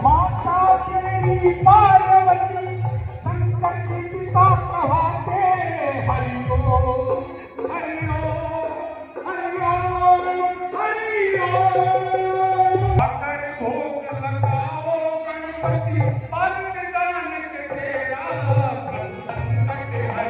माता श्री पार्वती शंकर की पिता कहते हरि ओम हरि ओम हरि ओम हरि ओम। अगर भोग लगाओ गणपति बन जान के तेरा संकट है।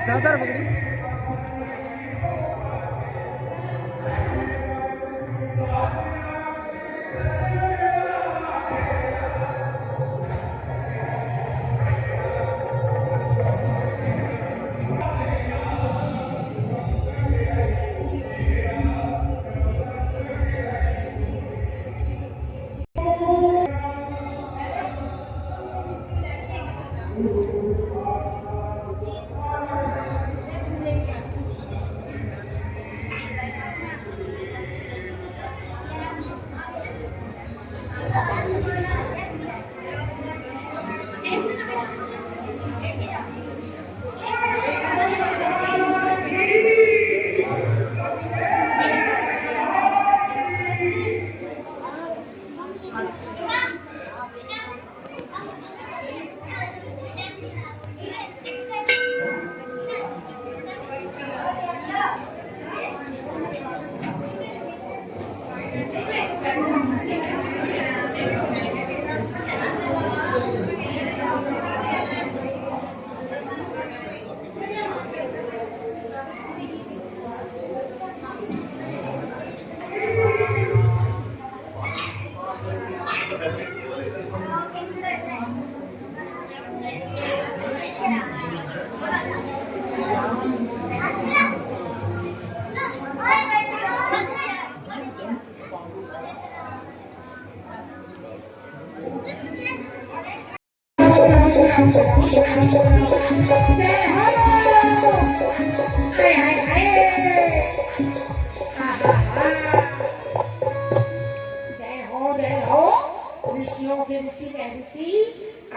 सादर पकड़ी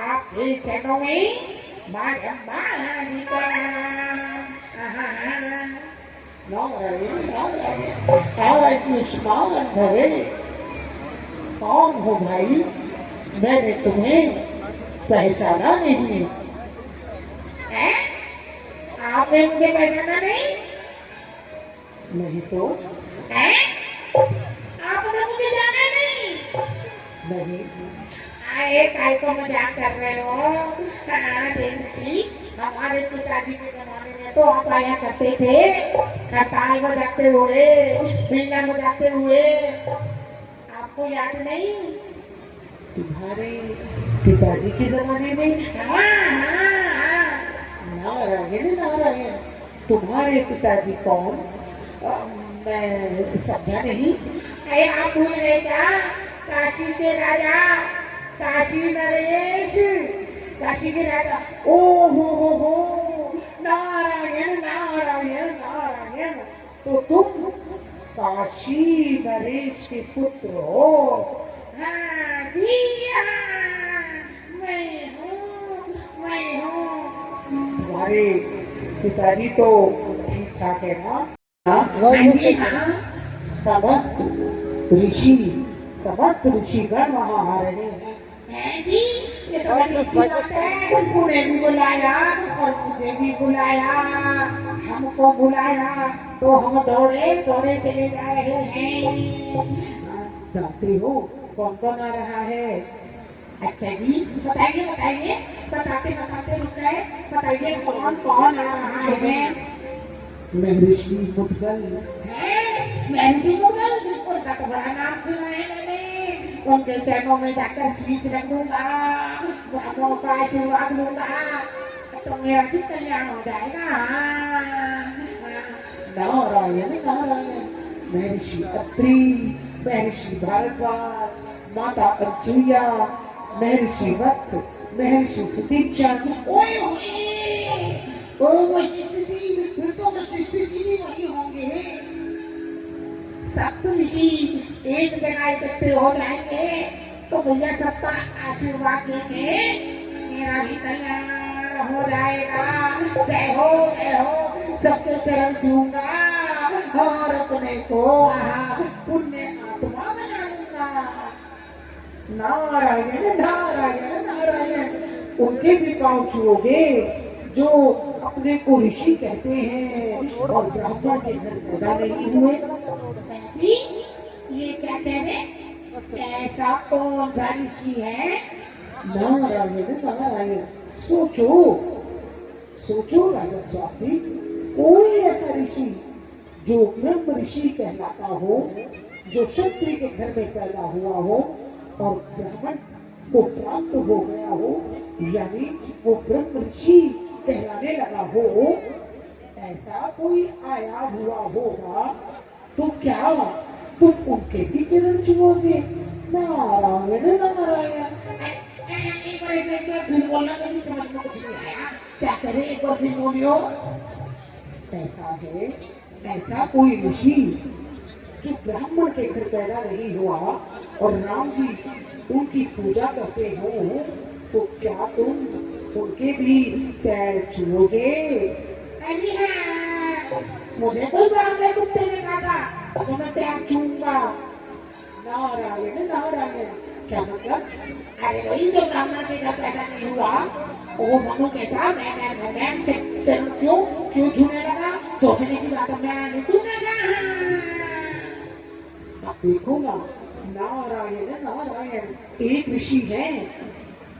आपके चरणों में कौन हो भाई? मैंने तुम्हें पहचाना नहीं। आपने मुझे पहचाना नहीं? नहीं तो आपने मुझे जाना नहीं? नहीं। काय को मजाक कर रहे हो? देवजी, हमारे पिताजी के जमाने में तो आप आया करते थे, करताल बजाते हुए, बीना बजाते हुए। आपको याद नहीं? तुम्हारे पिताजी के जमाने में? नारायण। तुम्हारे पिताजी कौन? मैं समझा नहीं। आप भूल गए क्या? काशी के राजा, काशी नरेश, काशी के राजा। ओ हो, नारायण नारायण नारायण। तो तुम काशी नरेश के पुत्र हो? हाँ जी, मैं हूँ। तुम्हारे पिताजी तो ठीक ठाक है ना? समस्त ऋषिगण वहाँ आ रहे हैं जी। ये तो उन्हें भी बुलाया और मुझे भी बुलाया, हमको बुलाया तो हम दौड़े चले जा रहे हैं। जानते हो कौन कौन आ रहा है? अच्छा जी, बताइए। बताते रुक गए। बताइए कौन कौन आ रहा है? महर्षि मुद्गल। महर्षि मुद्गल, उनका तो बड़ा नाम सुना है मैंने। उनके चरणों में जाकर शीश रख दूंगा, ब्राह्मणों का आशीर्वाद लूंगा। तो मेरा भी कल्याण हो जाएगा। नारायण नारायण। महर्षि अत्रि, महर्षि भारद्वाज, माता अनसुईया, महर्षि वत्स, महर्षि सुदीक्षा। ओए ओए फिर तो वशिष्ठ जी भी वही होंगे। सप्तऋषि एक जगह इकट्ठे हो जाएंगे तो भैया सबका आशीर्वाद लेंगे, मेरा भी कल्याण हो जाएगा। जय हो, सबके चरण छूंगा और अपने को पुण्य आत्मा बना लूंगा। नारायण नारायण नारायण। उनके भी पांव छुओगे जो अपने को ऋषि कहते हैं और ब्राह्मण के घर पैदा नहीं हुए। ये क्या कह रहे, ऐसा कौन सा ऋषि है? नारायण नारायण। सोचो सोचो राजा स्वाति, कोई ऐसा ऋषि जो ब्रह्म ऋषि कहलाता हो, जो क्षत्रिय के घर में पैदा हुआ हो और ब्राह्मण को प्राप्त हो गया हो, यानी वो ब्रह्म ऋषि कहलाने लगा हो, ऐसा कोई आया हुआ होगा तो क्या तुम उनके भी चरण छुओगे? नारायण नारायण। एक बार फिर बोलना, नहीं समझ में कुछ नहीं आया, क्या करे एक बार फिर बोलियो। ऐसा है, ऐसा कोई ऋषि जो ब्राह्मण के घर पैदा नहीं हुआ और राम जी उनकी पूजा करते हो, तो क्या तुम उनके भी पैर छुओगे? मुझे कोई ब्राह्मण कुत्ते ने काटा तो मैं पैर छूऊंगा। नारायण नारायण। क्या मतलब? अरे वही जो ब्राह्मण के घर पैदा नहीं हुआ वो मनु कैसा मैं क्यों छूने लगा? सोचने की बात मैं नहीं छूने लगा। अब देखो ना, नारायण नारायण। एक ऋषि है,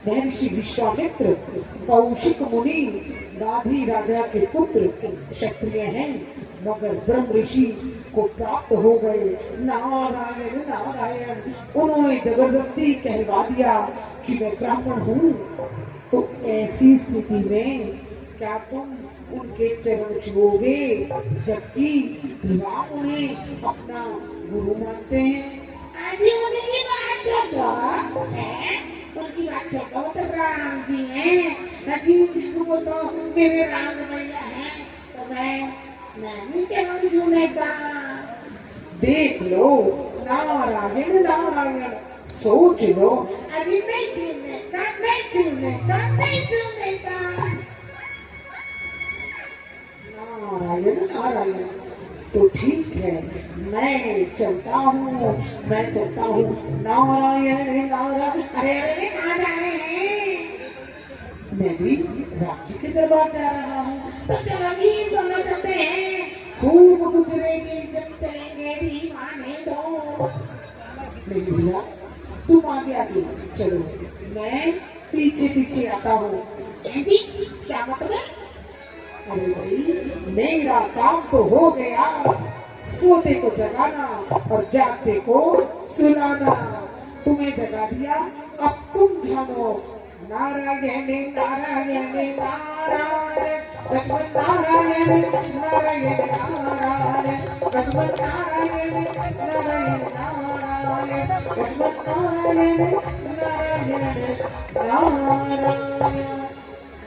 महर्षि विश्वामित्र, कौशिक मुनि, गाधी राजा के पुत्र, क्षत्रिय हैं मगर ब्रह्म ऋषि को प्राप्त हो गए। नारायण नारायण। उन्होंने जबरदस्ती कहलवा दिया कि मैं ब्राह्मण हूँ, तो ऐसी स्थिति में क्या तुम उनके चरण छुओगे? जबकि राम उन्हें अपना गुरु मानते हैं। अभी उनकी बात छोड़ो, उनकी बात छोड़ो, तो राम जी हैं। अभी उनको तो मेरे राम भैया हैं, तो मैं नहीं चरण छूने का। देख लो, नारायण नारायण। सोच लो, अभी नहीं छूने का, नहीं छूने का, नहीं छूने का। नारायण नारायण। तो ठीक है, मैं चलता हूँ। नारायण नारायण। अरे कहाँ जा रहे हैं? मैं भी राज्य के दरबार जा रहा हूँ। तो चलो दोनों चलते हैं, खूब गुजरेगी जब चलेंगे दीवाने दो। नहीं भैया, तुम आगे आगे चलो, मैं पीछे पीछे आता हूँ। क्या मतलब? अरे भाई, मेरा काम तो हो गया, सोते को जगाना और जागते को सुलाना। तुम्हें जगा दिया, अब तुम जानो। नारायण नारायण नारायण, भगवान नारायण नारायण नारायण, भगवान नारायण नारायण नारायण, भगवान नारायण नारायण।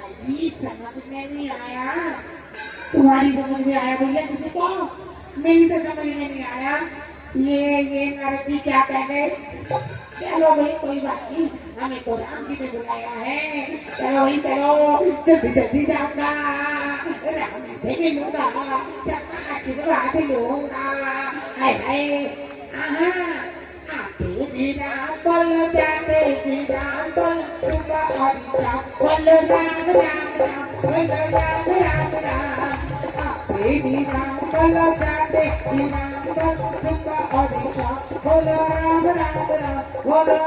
अजी समझ में नहीं आया? तुम्हारी समझ में आया भैया किसी को? मेरी तो समझ में नहीं आया। ये नारद जी क्या कह गए? चलो भाई कोई बात नहीं, हमें तो राम जी ने बुलाया है। चलो भाई चलो, जल्दी जल्दी जाऊंगा, राम जी से मिलूंगा, सबका आशीर्वाद लूंगा। हाय हाय, आते भी राम बोलो, जाते भी राम बोलो, सुबह और शाम बोलो राम राम राम, बोलो राम राम राम। आते भी राम बोलो, जाते भी राम बोलो, सुबह और शाम बोलो राम राम राम, बोलो राम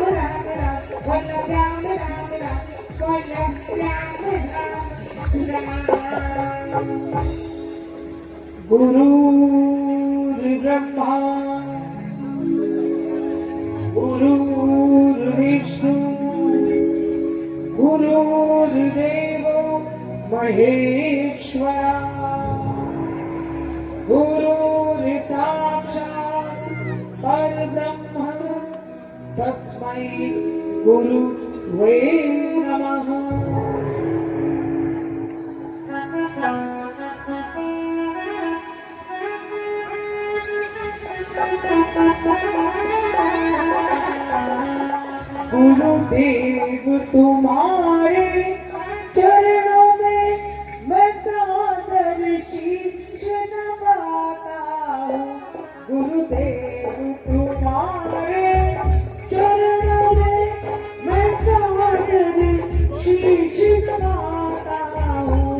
राम राम, बोलो राम राम राम, बोलो राम राम राम। गुरु ब्रह्मा गुरुर्विष्णु गुरुर्देवो महेश्वरा गुरुर् साक्षात् परब्रह्म तस्मै गुरुवे नमः। गुरुदेव तुम्हारे चरणों में मैं सादर शीश नवाता हूँ। गुरुदेव तुम्हारे चरणों में मैं सादर शीश नवाता हूँ।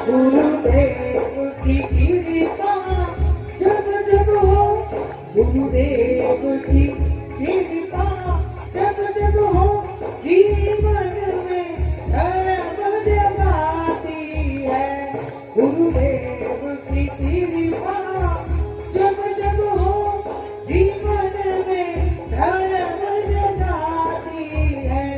गुरुदेव की कृपा जब जब हो, गुरुदेव की कृपा जब जब हो, जीवन में धर्म जगाती है। गुरुदेव की कृपा जब जब हो, जीवन में धर्म जगाती है।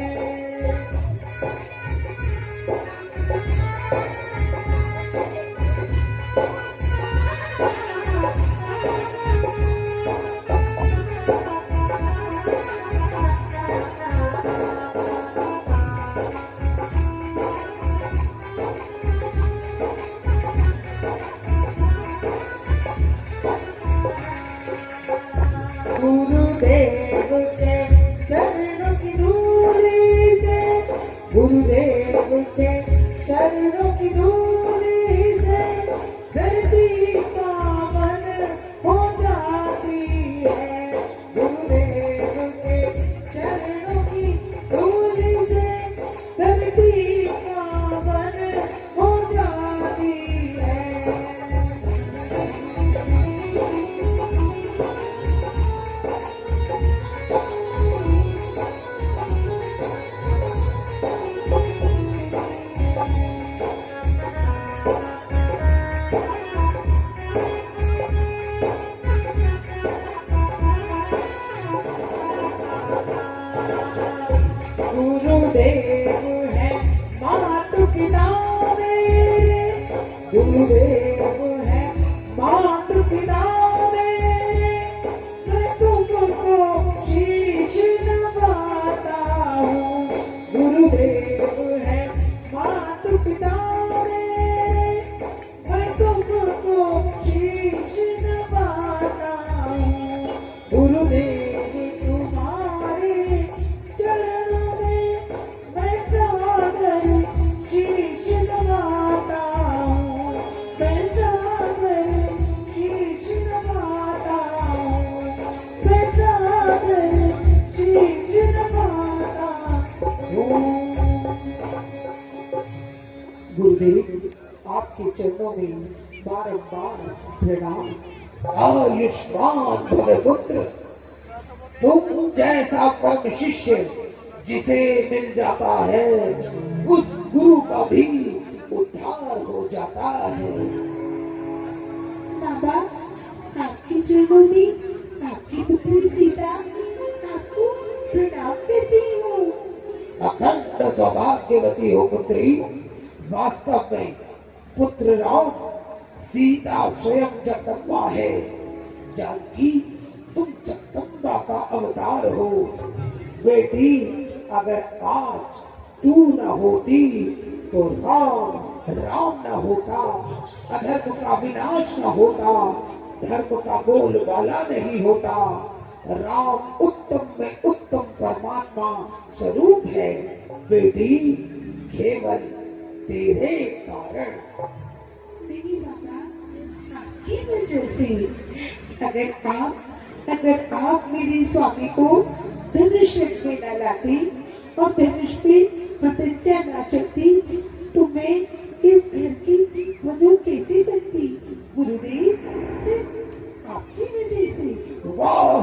गुरुदेव के चरणों की धूली से, गुरुदेव के चरणों की धूली से धरती पावन हो जाती है। गुरुदेव के चरणों की धूली से धरती पावन हो जाती है। गुरुदेव है मातु पिता मेरे, गुरुदेव है मातु पिता मेरे, मैं तुमको शीश नवाता हूँ। गुरुदेव है मातु पिता मेरे, मैं तुमको शीश नवाता हूँ। गुरुदेव तुम्हारे चरणों में मैं सादर शीश नवाता हूँ। मैं सादर शीश नवाता हूँ। मैं सादर शीश नवाता हूँ। गुरुदेव आपके चरणों में बारंबार प्रणाम। आयुष्मान भव पुत्र, तुम जैसा परम शिष्य जिसे मिल जाता है, उस गुरु का भी उद्धार हो जाता है। बाबा, आपके चरणों में आपकी पुत्री सीता आपको प्रणाम करती हूँ। अखंड सौभाग्यवती हो पुत्री। वास्तव में पुत्र राम सीता स्वयं जगदम्बा है। जानकी, तुम जगदम्बा का अवतार हो। बेटी, अगर आज तू न होती तो राम न होता, अधर्म का विनाश न होता, धर्म का बोलबाला नहीं होता। राम उत्तम में उत्तम परमात्मा स्वरूप है। बेटी, केवल तेरे कारण। नहीं बाबा, आपकी वजह से अगर आप मेरे स्वामी को धनुष में न लाती और धनुष पे प्रतिज्ञा न चलती तो मैं इस घर की वधू कैसे बनती? गुरुदेव, सिर्फ आपकी वजह से।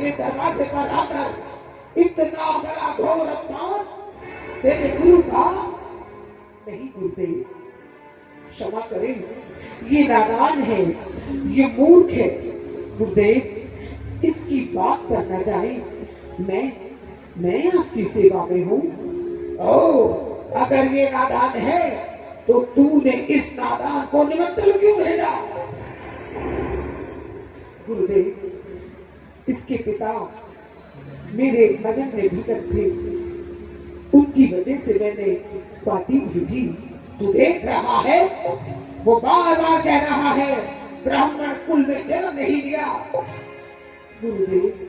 मेरे दरवाजे पर आकर इतना बड़ा घोर अपमान तेरे गुरु का? नहीं गुरुदेव, क्षमा करें, ये नादान है, ये मूर्ख है। गुरुदेव, इसकी बात करना चाहे, मैं आपकी सेवा में हूँ। ओ, अगर ये नादान है तो तूने इस नादान को निमंत्रण क्यों भेजा? गुरुदेव, इसके पिता मेरे लगन में भीतर थे, उनकी वजह से मैंने पार्टी भेजी। तू देख रहा है, वो बार बार कह रहा है ब्राह्मण कुल में जन्म नहीं लिया। गुरुदेव,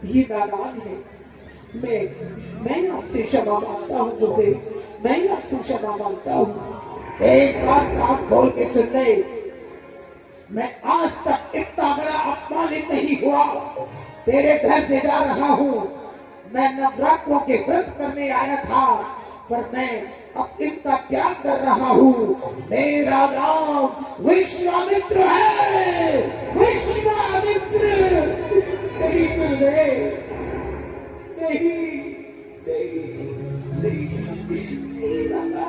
ये नादान है, मैं आपसे क्षमा मांगता हूँ गुरुदेव, मैं आपसे क्षमा मांगता हूँ। एक बात कान खोल के सुन ले, मैं आज तक इतना बड़ा अपमानित नहीं हुआ। तेरे घर से जा रहा हूँ, मैं नवरात्रों के व्रत करने आया था, पर मैं अब इनका त्याग कर रहा हूँ। मेरा नाम विश्वामित्र है, विश्वामित्र। नहीं गुरुदेव, नहीं, बाबा,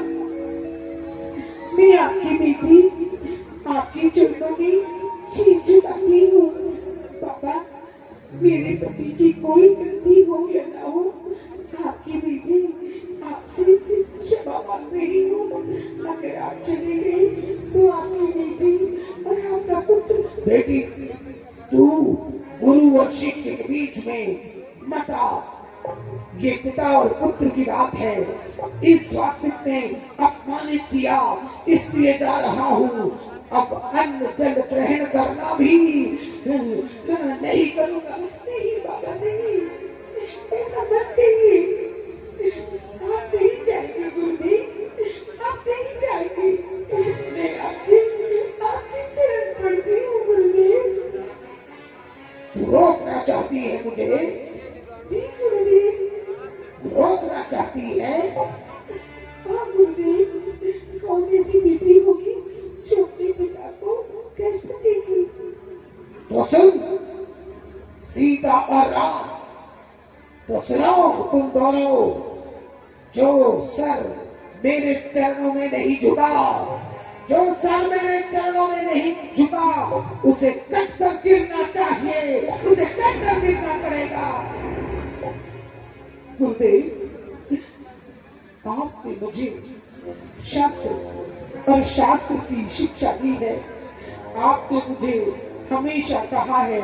मैं आपकी बेटी, आपकी चरणों में शीश झुकाती हूँ। बाबा, मेरे पति की कोई गलती हो या ना हो, आपकी बेटी आपसे क्षमा मांग रही हूँ। अगर आप चले गए तो आपकी बेटी और आपका पुत्र। बेटी, तू गुरु और शिष्य के बीच में मत आ। ये पिता और पुत्र की बात है। इस स्वास्थ्य ने अपमानित किया, इसलिए जा रहा हूँ। अब अन्न जल ग्रहण करना भी नहीं करूँगा। नहीं बाबा, नहीं, ऐसा मत कहिए। आप नहीं जाएंगे गुरुदेव, आप नहीं जाएंगे। मैं आपके चरण पड़ती हूँ गुरुदेव। तू रोकना चाहती है मुझे? जी गुरुदेव। रोकना चाहती है? हाँ गुरुदेव, कौन ऐसी बेटी होगी जो अपने पिता को कष्ट देगी? तो सुन, सीता और राम, तो सुनो तुम दोनों, जो सर मेरे चरणों में नहीं झुका, जो सर मेरे चरणों में नहीं झुका, उसे कट कर गिरना चाहिए, उसे कट कर गिरना पड़ेगा। गुरुदेव, आपने मुझे शास्त्र और शास्त्र की शिक्षा दी है। आपने मुझे हमेशा कहा है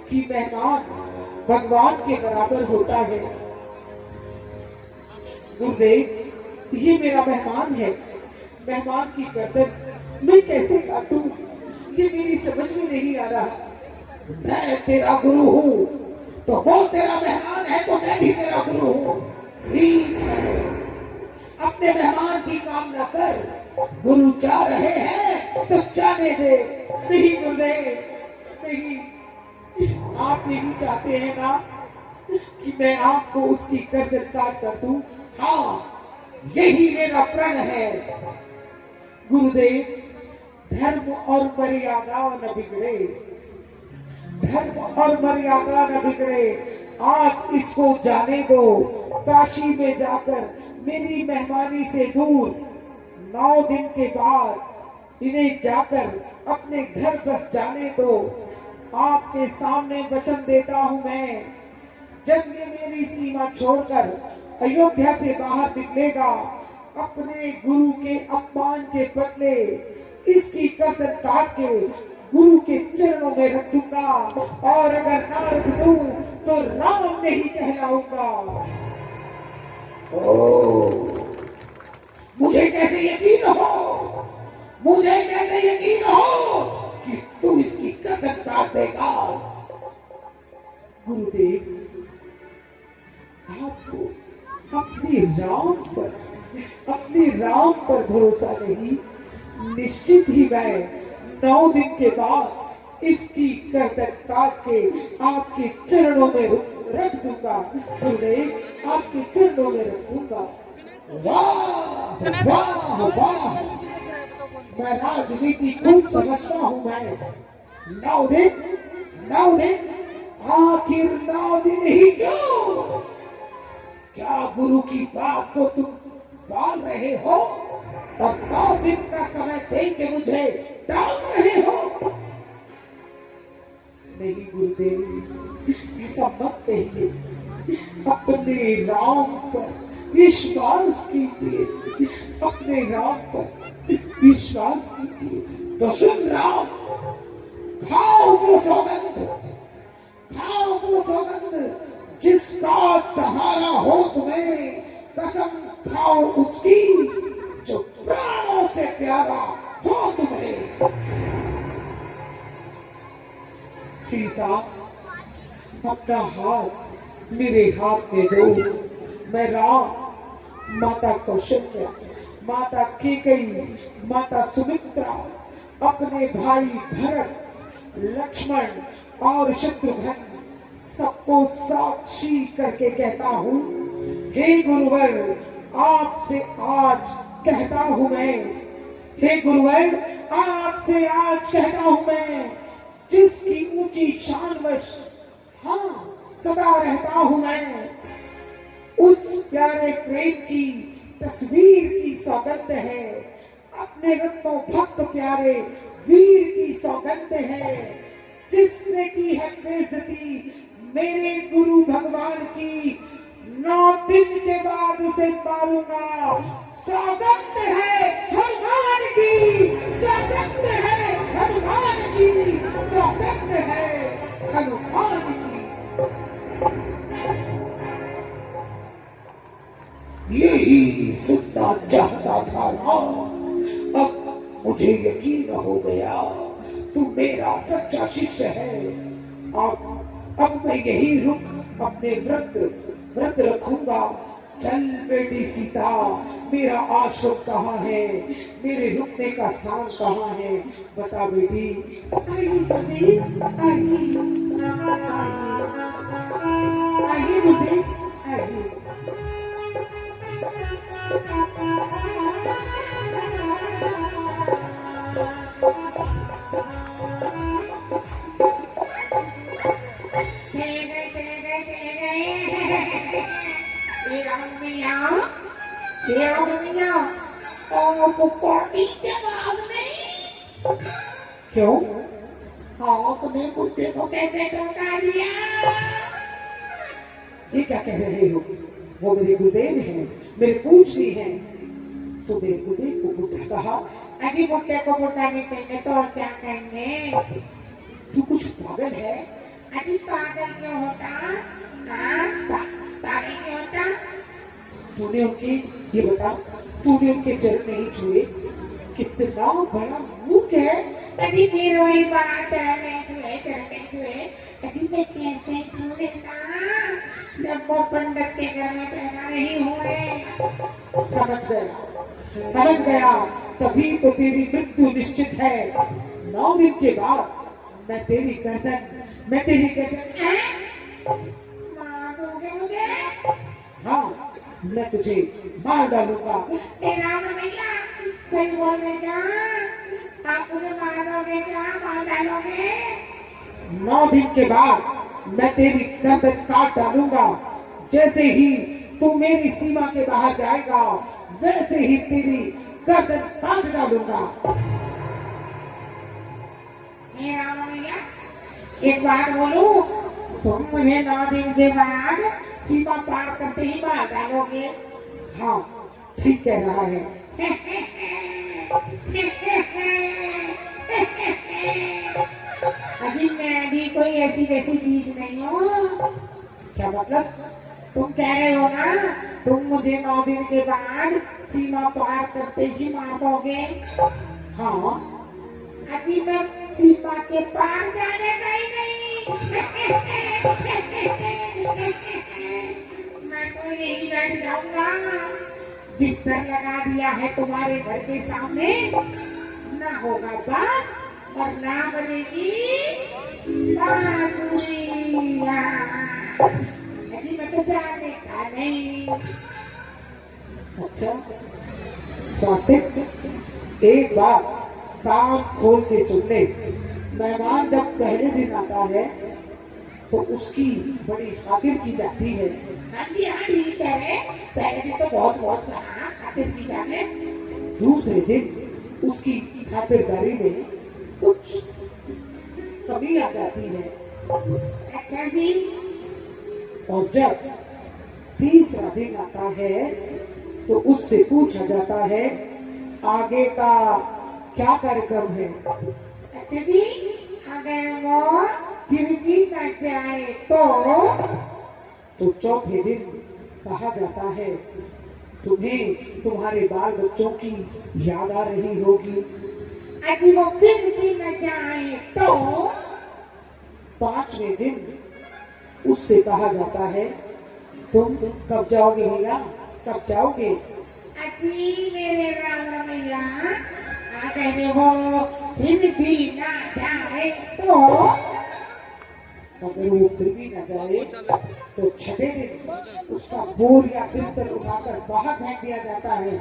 कि मेहमान भगवान के बराबर होता है। गुरुदेव, ये मेरा मेहमान है, मेहमान की गर्दन मैं कैसे काटूं, ये मेरी समझ में नहीं आ रहा। मैं तेरा गुरु हूँ, तो वो तेरा मेहमान है, तो मैं भी तेरा गुरु हूँ। ठीक है, अपने मेहमान की कामना कर। गुरु जा रहे हैं तो जाने दे। नहीं गुरुदेव, नहीं, आप नहीं चाहते हैं ना कि मैं आपको उसकी गर्दन काट कर दूं? हाँ, यही मेरा प्रण है। गुरुदेव, धर्म और मर्यादा न बिगड़े, धर्म और मर्यादा न बिगड़े। आज इसको जाने दो। काशी में जाकर मेरी मेहमानी से दूर 9 दिन के बाद इन्हें जाकर अपने घर बस जाने दो। आपके सामने वचन देता हूं मैं, जब ये मेरी सीमा छोड़कर अयोध्या से बाहर निकलेगा, अपने गुरु के अपमान के बदले इसकी गर्दन काट के गुरु के चरणों में रख दूंगा, और अगर ना रख दूं तो राम नहीं कहलाऊंगा। मुझे कैसे यकीन हो, मुझे कैसे यकीन हो कि तू इसकी गर्दन काट देगा? गुरुदेव, आपको अपने राम पर भरोसा नहीं। निश्चित ही मैं 9 दिन के बाद इसकी गर्दन काट के आपके चरणों में रख दूंगा। गुरुदेव, आपके चरणों में रख दूंगा। वाह वाह वाह, मैं राजनीति खूब समझता हूँ। मैं 9 दिन आखिर 9 दिन ही क्यों? क्या गुरु की बात को तुम टाल रहे हो और 9 दिन का समय दे के मुझे टाल रहे हो? नहीं गुरुदेव, ऐसा मत कहिए। अपने राम पर विश्वास कीजिए, अपने राम पर विश्वास कीजिए। तो सुन राम, खाओ वो सौगंध, खाओ वो सौगंध जिसका सहारा हो तुम्हें, कसम खाओ उसकी जो प्राणों से प्यारा हो तुम्हें। सीता, अपना हाथ मेरे हाथ में दो। मैं राम, माता कौशल्या, माता कैकेयी, माता सुमित्रा, अपने भाई भरत, लक्ष्मण और शत्रुघ्न सबको साक्षी करके कहता हूँ, हे गुरुवर, आपसे आज कहता हूँ मैं, हे गुरुवर, आपसे आज कहता हूँ मैं, जिसकी ऊंची शानवश हाँ सदा रहता हूँ मैं, उस प्यारे प्रेम की तस्वीर की सौगंध है, अपने रत्नों भक्त प्यारे वीर की सौगंध है, जिसने की है बेइज्जती मेरे गुरु भगवान की, 9 दिन के बाद उसे मारूंगा। सौगंध है हनुमान की, सौगंध है हनुमान की, सौगंध है हनुमान की। यही सुनना चाहता था राम, अब मुझे यकीन हो गया तू मेरा सच्चा शिष्य है। अब मैं यही रुक अपने व्रत रखूंगा। चल बेटी सीता, मेरा आश्रम कहाँ है, मेरे रुकने का स्थान कहाँ है, बता बेटी। आइए बेटी, आइए। क्यों? आपने कुत्ते को कैसे टोका दिया? ये क्या कह रहे हो? वो मेरे गुरुदेव हैं, मेरे पूजनी हैं। तो मेरे गुरुदेव को बुढ़ा कहा, अजी बुढ़े को बुढ़ा नहीं कहेंगे तो और क्या कहेंगे? तू कुछ पागल है? अजी पागल क्यों होता? पागल क्यों होता? तूने उनके ये बता, तूने उनके चरण नहीं छुए? कितना बड़ा मुख है। अजी फिर वही बात, चरण नहीं छुए। अजी मैं कैसे छू लेता जब वो पंडित के घर में पैदा नहीं हुए? समझ गया, तभी तो तेरी मृत्यु निश्चित है। 9 दिन के बाद मैं तेरी गर्दन मार दोगे मुझे? हाँ, मैं तुझे मार डालूंगा। राम भैया, सही बोल रहे क्या? आप मुझे मार दोगे क्या? मार डालोगे? 9 दिन के बाद मैं तेरी गर्दन काट डालूंगा। जैसे ही तू मेरी सीमा के बाहर जाएगा, वैसे ही तेरी गर्दन काट डालूंगा। राम भैया, एक बात बोलूं, तुम मुझे 9 दिन के बाद सीमा पार करते ही मार डालोगे? हाँ, ठीक कह रहा है। अभी मैं भी कोई ऐसी वैसी चीज नहीं हूँ। क्या मतलब? तुम कह रहे हो ना, तुम मुझे 9 दिन के बाद सीमा पार करते ही मार दोगे? हाँ, अभी मैं सीमा के पार जाने का ही नहीं। मैं तो यही बैठ जाऊंगा। बिस्तर लगा दिया है तुम्हारे घर के सामने, ना होगा बात और ना बनेगी बांसुरिया। अभी मैं तो जाने का नहीं। अच्छा, स्वास्तिक, एक बार कान खोल के सुन ले। मेहमान जब पहले दिन आता है तो उसकी बड़ी खातिर की जाती है। हाँ जी हाँ ठीक कह रहे, पहले दिन तो बहुत बहुत कहा खातिर की जाने। दूसरे दिन उसकी खातिरदारी में कुछ कमी आ जाती है। अच्छा जी। और जब तीसरा दिन आता है तो उससे पूछा जाता है आगे का क्या कार्यक्रम है। अच्छा जी, अगर वो फिर भी न जाए तो चौथे दिन कहा जाता है तुम्हें तुम्हारे बाल बच्चों की याद आ रही होगी। अभी वो फिर भी न जाए तो पांचवें दिन उससे कहा जाता है तुम कब जाओगे भैया, कब जाओगे। अजी मेरे राम रमैया, अगर वो फिर भी न जाए तो अगर वो फिर भी न जाए तो छठे दिन उसका बोर या बिस्तर उठाकर बाहर फेंक दिया जाता है।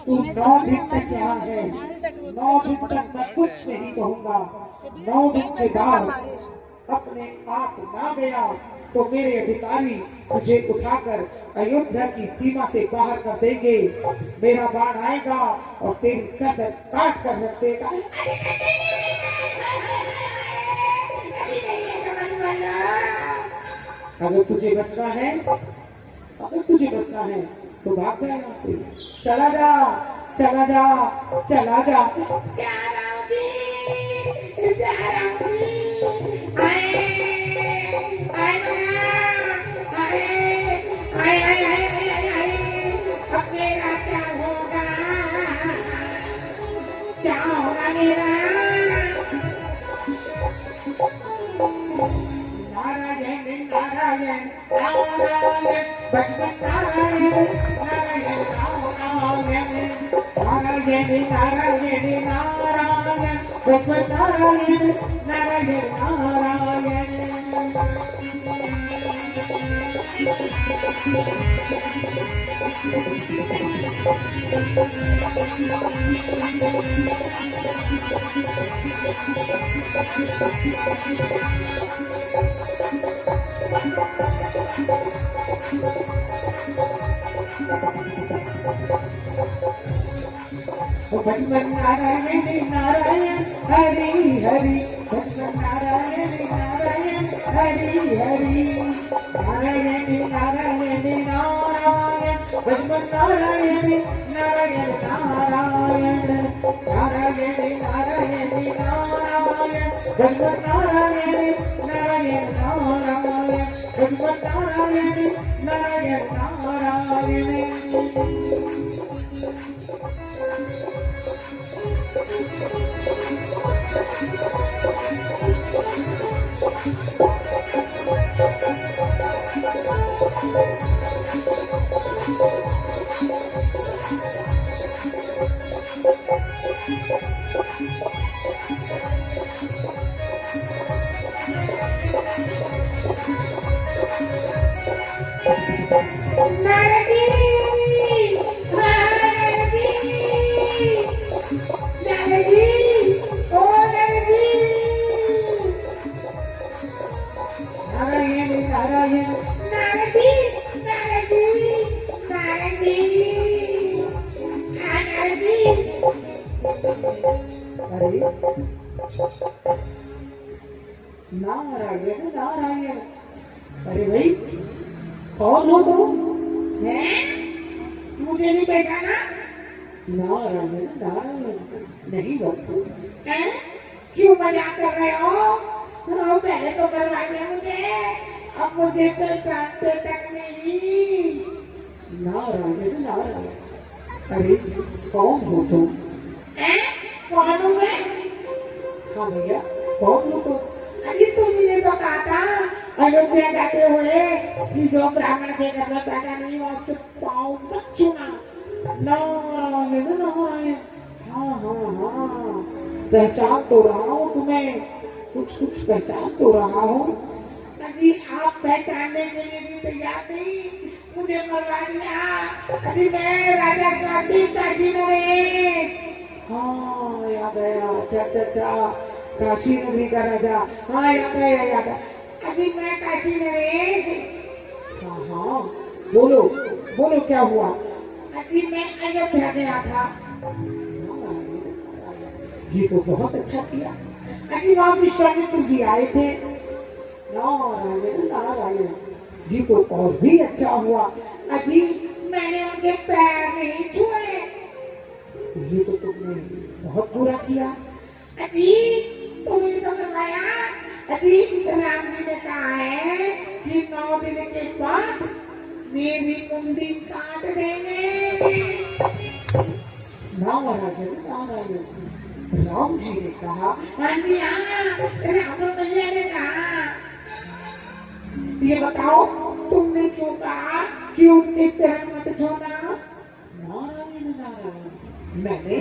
तू 9 दिन तक यहाँ है, 9 दिन तक मैं कुछ नहीं कहूँगा। 9 दिन के बाद अपने आप ना गया तो मेरे अधिकारी तुझे उठाकर अयोध्या की सीमा से बाहर कर देंगे। मेरा बाण आएगा और तेरी गर्दन काट कर रख देगा। अगर तुझे बचना है, अगर तुझे बचना है तो भाग जा यहाँ से। चला जा, चला जा, चला जा। प्यार आओगी, प्यार आओगी, आए आए आए आए आए आए आए, अब मेरा क्या होगा, क्या होगा मेरा। नारायण नारायण नारायण बचपन नारायण नारायण नारायण नारायण नारायण नारायण बचपन नारायण नारायण नारायण। बचपन नारायण नारायण हरि हरि, बचपन नारायण नारायण हरि हरि, नारायण नारायण नारायण बचपन नारायण नारायण नारायण, नारायण नारायण नारायण बचपन नारायण नारायण नारायण, बचपन नारायण नारायण नारायण। अरे नारायण नारायण, अरे भाई कौन हो तुम। मुझे नहीं पहचाना। नारायण नारायण नहीं वत्स। क्यों मजाक कर रहे हो। पहले तो करवा दिया मुझे, अब मुझे पहचानते तक नहीं। नारायण नारायण, अरे कौन हो तुम। कौन हूँ मैं। हाँ भैया कौन हो तुम। अरे तुमने तो कहा था अयोध्या जाते हुए कि जो ब्राह्मण के घर में पैदा नहीं हुआ उसके पाँव मत छूना। नारायण नारायण, हाँ हाँ हाँ पहचान तो रहा हूँ तुम्हें, कुछ कुछ पहचान तो रहा हूँ। अजी आप पहचानने के लिए भी तैयार नहीं, मुझे मरवा दिया। अजी मैं राजा स्वाति का जिन्होंने। हाँ याद आया, अच्छा अच्छा अच्छा, काशी नगरी का राजा। हाँ याद आया याद आया। अभी मैं काशी नरेश। हाँ हाँ बोलो बोलो क्या हुआ। अभी मैं अयोध्या गया था। ये तो बहुत अच्छा किया। अभी वहाँ विश्वामित्र जी आए थे। नारायण नारायण, ये तो और भी अच्छा हुआ। अजी मैंने उनके पैर नहीं छुए। ये तो तुमने बहुत बुरा किया। अजी तुमने तो करवाया। अजी राम जी ने कहा है कि 9 दिन के बाद मेरी कुंडी काट देंगे। नारायण नारायण, राम जी ने कहा। हाँ जी हाँ, राम भैया ने कहा। ये बताओ तुमने क्यों कहा कि उनके चरण मत छूना। नारायण नारायण, मैंने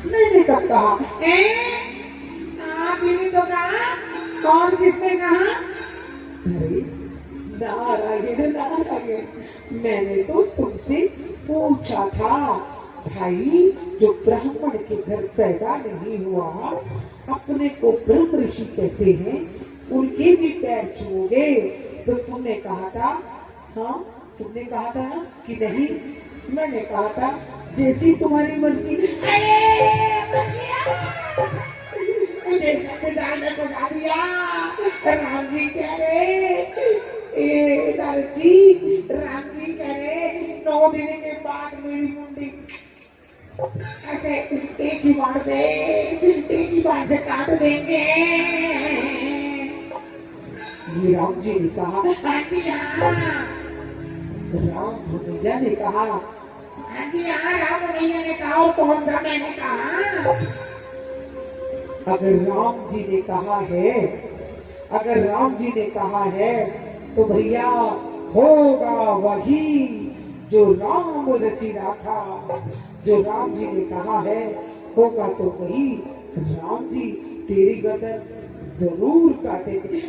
मैंने कब कहा। आपने तो कहा। कौन किसने कहा। अरे नारायण नारायण, मैंने तो तुमसे पूछा था। भाई जो ब्राह्मण के घर पैदा नहीं हुआ अपने को ब्रह्म ऋषि कहते हैं, उनके भी पैर छूओगे। तो तुमने कहा था, हाँ तुमने कहा था ना कि नहीं। मैंने कहा था जैसी तुम्हारी मर्जी। राम जी कह रहे, नारद जी राम जी कह रहे 9 दिन के बाद मेरी मुंडी ऐसे एक ही बार से काट देंगे। ये राम जी ने कहा। हाँ जी हाँ। राम भैया ने कहा। हाँ जी हाँ, राम भैया ने कहा। और कौन सा मैंने कहा। अगर राम जी ने कहा है, अगर राम जी ने कहा है तो भैया होगा वही जो राम रचि राखा। जो राम जी ने कहा है होगा तो वही। राम जी तेरी गर्दन जरूर काटेंगे।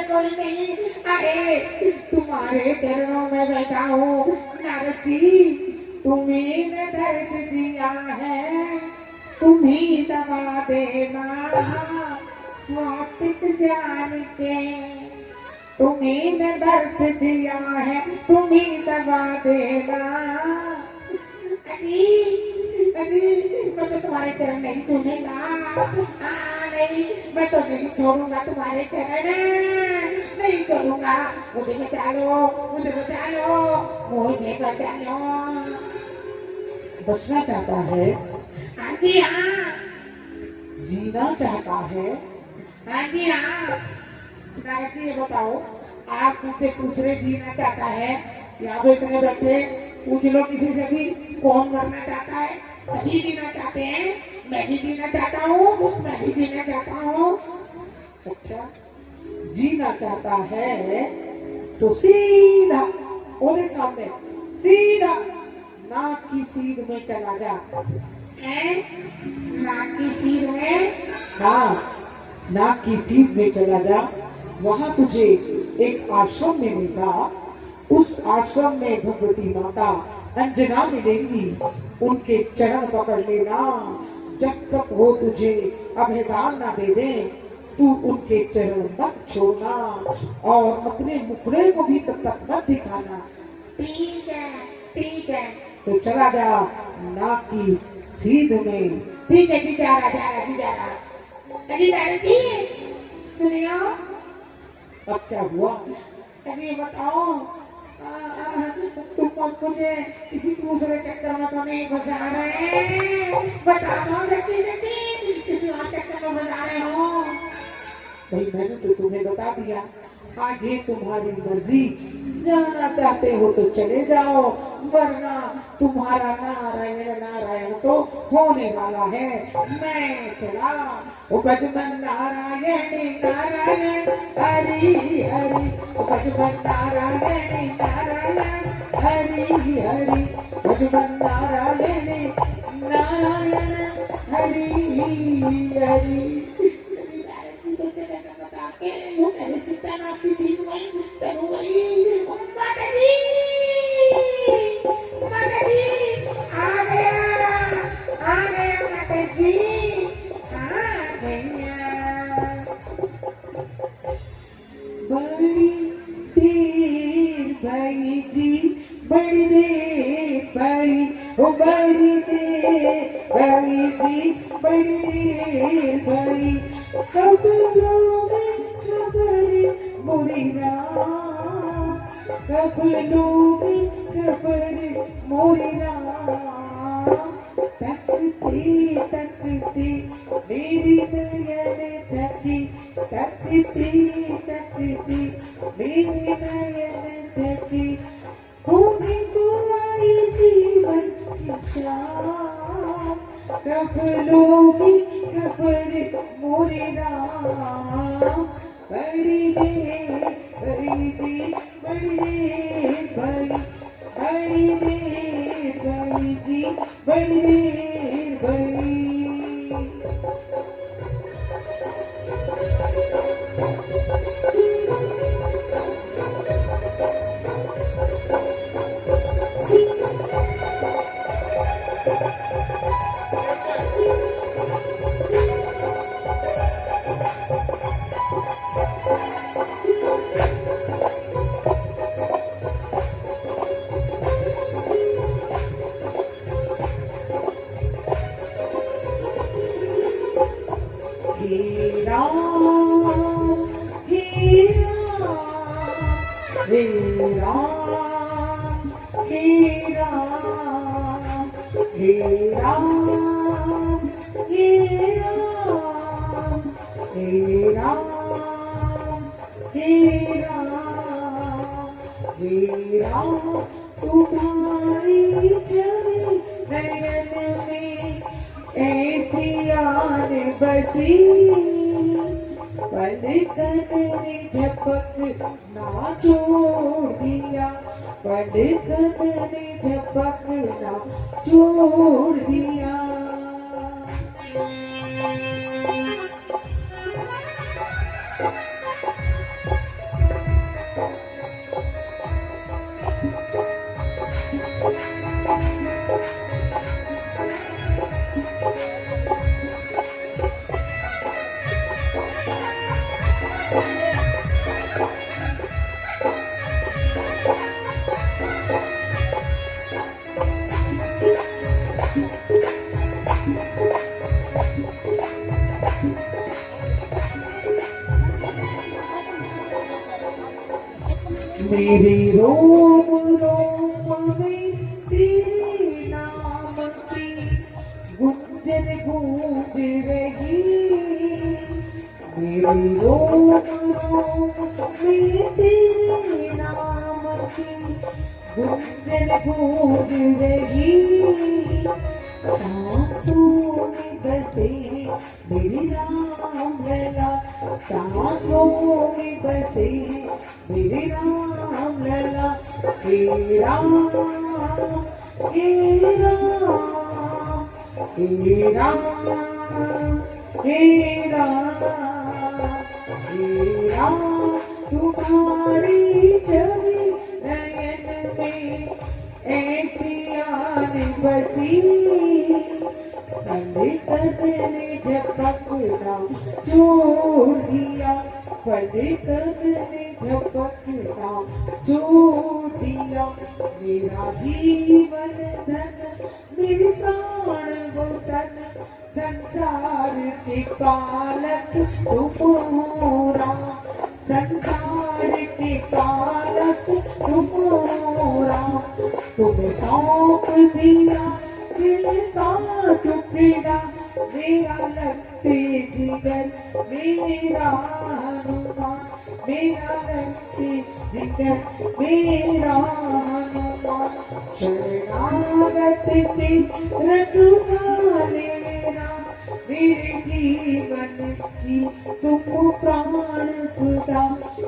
कोई नहीं। अरे तुम्हारे चरणों में बैठा हूँ नारद जी। तुम्ही ने दर्द दिया है, तुम्ही दवा देना स्वातिक जान के। तुम्ही ने दर्द दिया है, तुम्ही दवा देना। मैं तो तुम्हारे चरण नहीं छूऊंगा। नहीं, मैं तो नहीं छोड़ूंगा तुम्हारे चरण, नहीं छोड़ूंगा। मुझे बचा लो, मुझे बचा लो, मुझे बचा लो। बचना चाहता है, हाँ जी हाँ। जीना चाहता है। हाँ जी हाँ। नारद जी ये बताओ, आप मुझसे पूछ रहे जीना चाहता है या फिर इतने बैठे पूछ लो किसी से भी कौन मरना चाहता है। सभी जीना चाहते हैं, मैं भी जीना चाहता हूँ, मैं भी जीना चाहता हूँ। अच्छा जीना चाहता है तो सीधा ओरे सामने सीधा नाक की सीध में चला जा। नाक की सीध में। हाँ नाक की सीध में चला जा। वहां तुझे एक आश्रम मिलेगा। उस आश्रम में भगवती माता अंजना मिलेंगी। उनके चरण पकड़ लेना। जब तक वो तुझे अभयदान ना दे दे तू उनके चरण मत छोड़ना और अपने मुखड़े को भी तब तक मत दिखाना। ठीक है ठीक है। तो चला जा नाक की सीध में। ठीक है जी, जा रहा जी जा रहा। अजी नारद जी सुनियो। अब क्या हुआ। अरे बताओ, तुम मुझे किसी दूसरे चक्कर में तो नहीं फंसा रहे। बता दो सच्ची सच्ची, किसी और चक्कर में फंसा रहे हो। भाई मैंने तो तुम्हें बता दिया, आगे तुम्हारी मर्जी। जाना चाहते हो तो चले जाओ, वरना तुम्हारा नारायण नारायण तो होने वाला है। मैं चला। बजमन नारायण नारायण हरि हरि, बजमन नारायण नारायण हरि हरि, बजमन नारायण नारायण हरि हरि। मेरे सीता नाथ की सीध में चलो गई। माता जी माता जी आ गया माता जी आ गया। बड़ी देर भई जी, बड़ी देर भई, ओ बड़ी देर भई जी, बड़ी देर भई। कब लोगे खबर मोरी राम, कब लोगे खबर मोरी राम। तकती तकती मेरी नयन थकी, तकती तकती मेरी नयन थकी। होने को आई जीवन की शाम, कब लोगी खबर मोरे राम। बड़ी देर भई जी, बड़ी देर भई, बड़ी देर भई जी, बड़ी देर भई। हे राम, हे राम, हे राम, हे राम, हे राम, हे राम, हे राम, हे राम, हे राम। तुम्हारी छवि नयन में ऐसी आन बसी, पलकन ने झपक ना छोड़ दिया, पलकन ने झपक ना छोड़ दिया। मेरे रोम रोम में तेरे नाम की गुंजन गूंज रही। मेरे रोम रोम में तेरे नाम की गुंजन गूंज रही। सांसों में बसे मेरी राम लला, सांसों में बसे मेरी राम लला। हे राम, हे राम, हे राम, हे राम, हे राम। तुम्हारी छवि नयन में ऐसी आन बसी, पलकन ने झपक ना छोड़ दिया, पलकन ने झपक ना छोड़ दिया। मेरा जीवन धन मेरे प्राण वो तन, संसार के पालक तुम हो राम, संसार के पालक तुम हो राम। तुम सौंप दिया दिल का टुकड़ा, मेरा लगते जिगर मेरा हनुमान, मेरा लगते जिगर मेरा हनुमान। शरणागत के रखवालेरा, मेरे जीवन की तुम प्राण सुधा,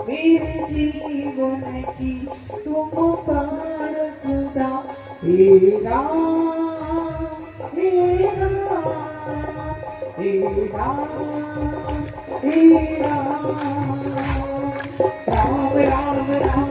मेरे जीवन की तुम प्राण सुधा। हे राम, हे राम, हे राम, हे राम। राम राम राम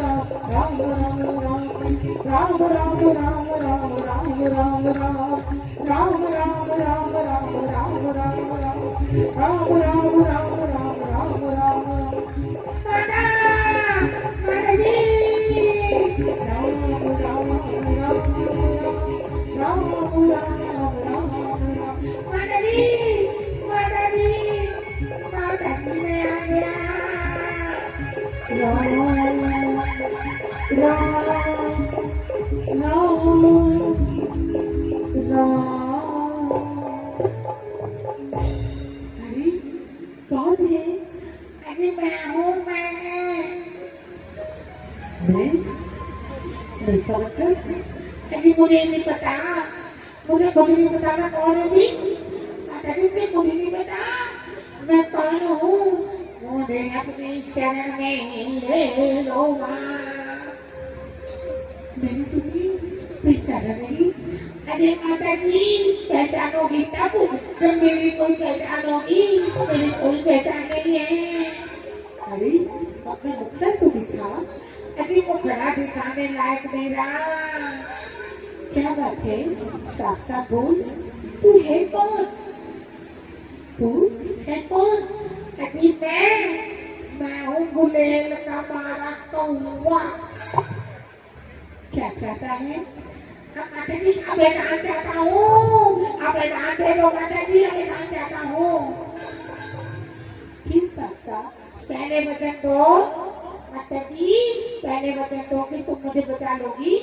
अरे कौन है? अरे मैं हूँ मैं। नहीं समझकर। अरे मुझे नहीं पता, मुझे खुद नहीं पता मैं कौन हूँ जी। माता जी मुझे खुद नहीं पता मैं कौन हूँ। मुझे अपने शरण में ले लो माँ। मैंने तुम्हें पहचाना नहीं। अरे माता जी पहचानोगी तब जब मेरी कोई पहचानोगी, मेरी कोई पहचान नहीं है। अरे अपना मुखड़ा तो दिखा। अरे वो खड़ा दिखाने लायक नहीं रहा। क्या बात है? साफ साफ बोल। तू है कौन? तू है कौन? अरे मैं हूँ गुलेल का मारा कौवा। क्या चाहता है? माता जी अभिदान चाहता हूँ, अभिदान दे दो माता जी, अभिदान चाहता हूँ। किस बात का? पहले वचन दो माता जी, पहले वचन दो कि तुम मुझे बचा लोगी।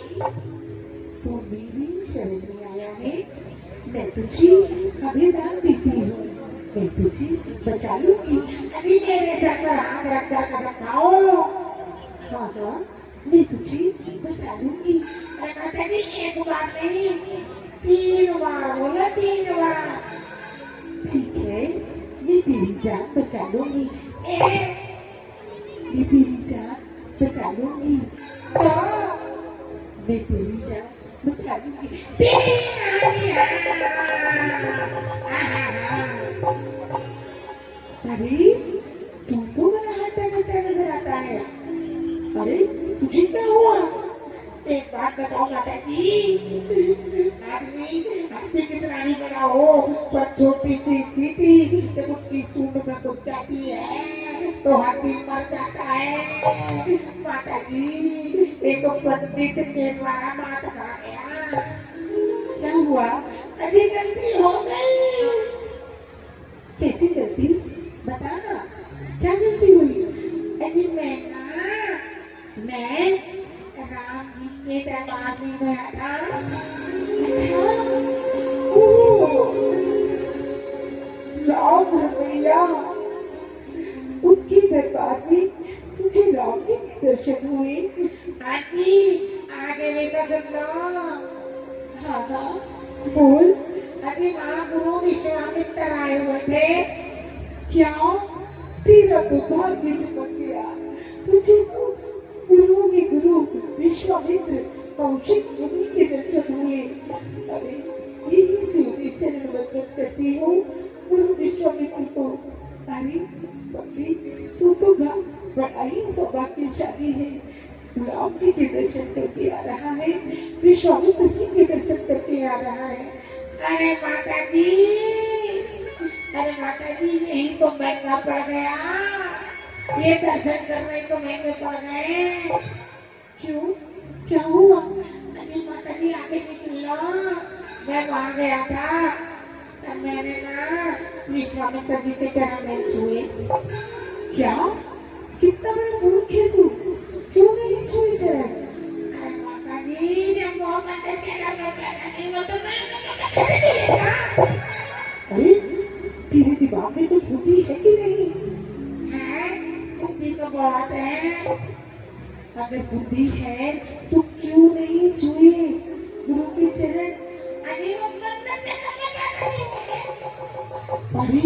तू मेरी शरण में आया है, मैं तुझे अभिदान देती हूँ, मैं तुझे बचा लूंगी। अरे मेरे सर पर हाथ रख कर कसम खाओ। हाँ हाँ, मैं तुझे बचा लूंगी। अरे माता जी एक बार नहीं, 3 बार बोलो, 3 बार। ठीक है, मैं तेरी जान बचा लूंगी। ए, मैं तेरी जान बचा लूंगी। तो मैं तेरी जान बचा लूंगी। अरे तुमको बड़ा हट्टा कट्टा नजर आता है। अरे तुझे क्या हुआ? एक बात बताओ माता जी, आदमी कितना ही बड़ा हो पर छोटी सी चींटी जब उसकी सूंड में घुस जाती है तो हाथी मर जाता है। माता जी एक पंडित के द्वारा मात खा गया। क्या हुआ? अजी गलती हो गई। कैसी गलती? बताना, क्या गलती हुई? अजी मैं राम जी के दरबार में गया था। अच्छा, ओह, राम रमैया, उनके दरबार में तुझे राम जी के दर्शन हुए? आजी आगे बेटा सुन लो। हाँ हाँ, बोल। अजी वहाँ गुरु विश्वामित्र आए हुए थे। क्या? तेरा तो भाग्य चमक गया। तुझे तो गुरुओं के गुरु विश्वामित्र कौशिक मुनि के दर्शन हुए। अरे यही से उन्हें चरण वंदन करती हूँ गुरु विश्वामित्र को। अरे बकरी, तू तो बड़ा ही सौभाग्यशाली है। राम जी के दर्शन करके आ रहा है, विश्वामित्र जी के दर्शन करके आ रहा है। अरे माता जी यही तो महंगा पड़ गया। ये दर्शन करने तो महंगे पड़ गए। क्यों? क्या हुआ? अरे माता जी आगे निकल लो। मैं वहाँ गया था तब मैंने ना विश्वामित्र जी के चरण में छुए। क्या? कितना बड़ा मूर्ख है तू? क्यों नहीं छुई चरण? अरे माता जी जब वो मंदिर के अंदर बैठा नहीं वो तो मैं कैसे छुएगा? अरे तेरे दिमाग में कुछ बुद्धि है कि नहीं? है बुद्धि तो बहुत है। अगर बुद्धि है तो क्यों नहीं छुए गुरु के चरण? अरे वो मंदिर के अंदर बैठा नहीं है। अरे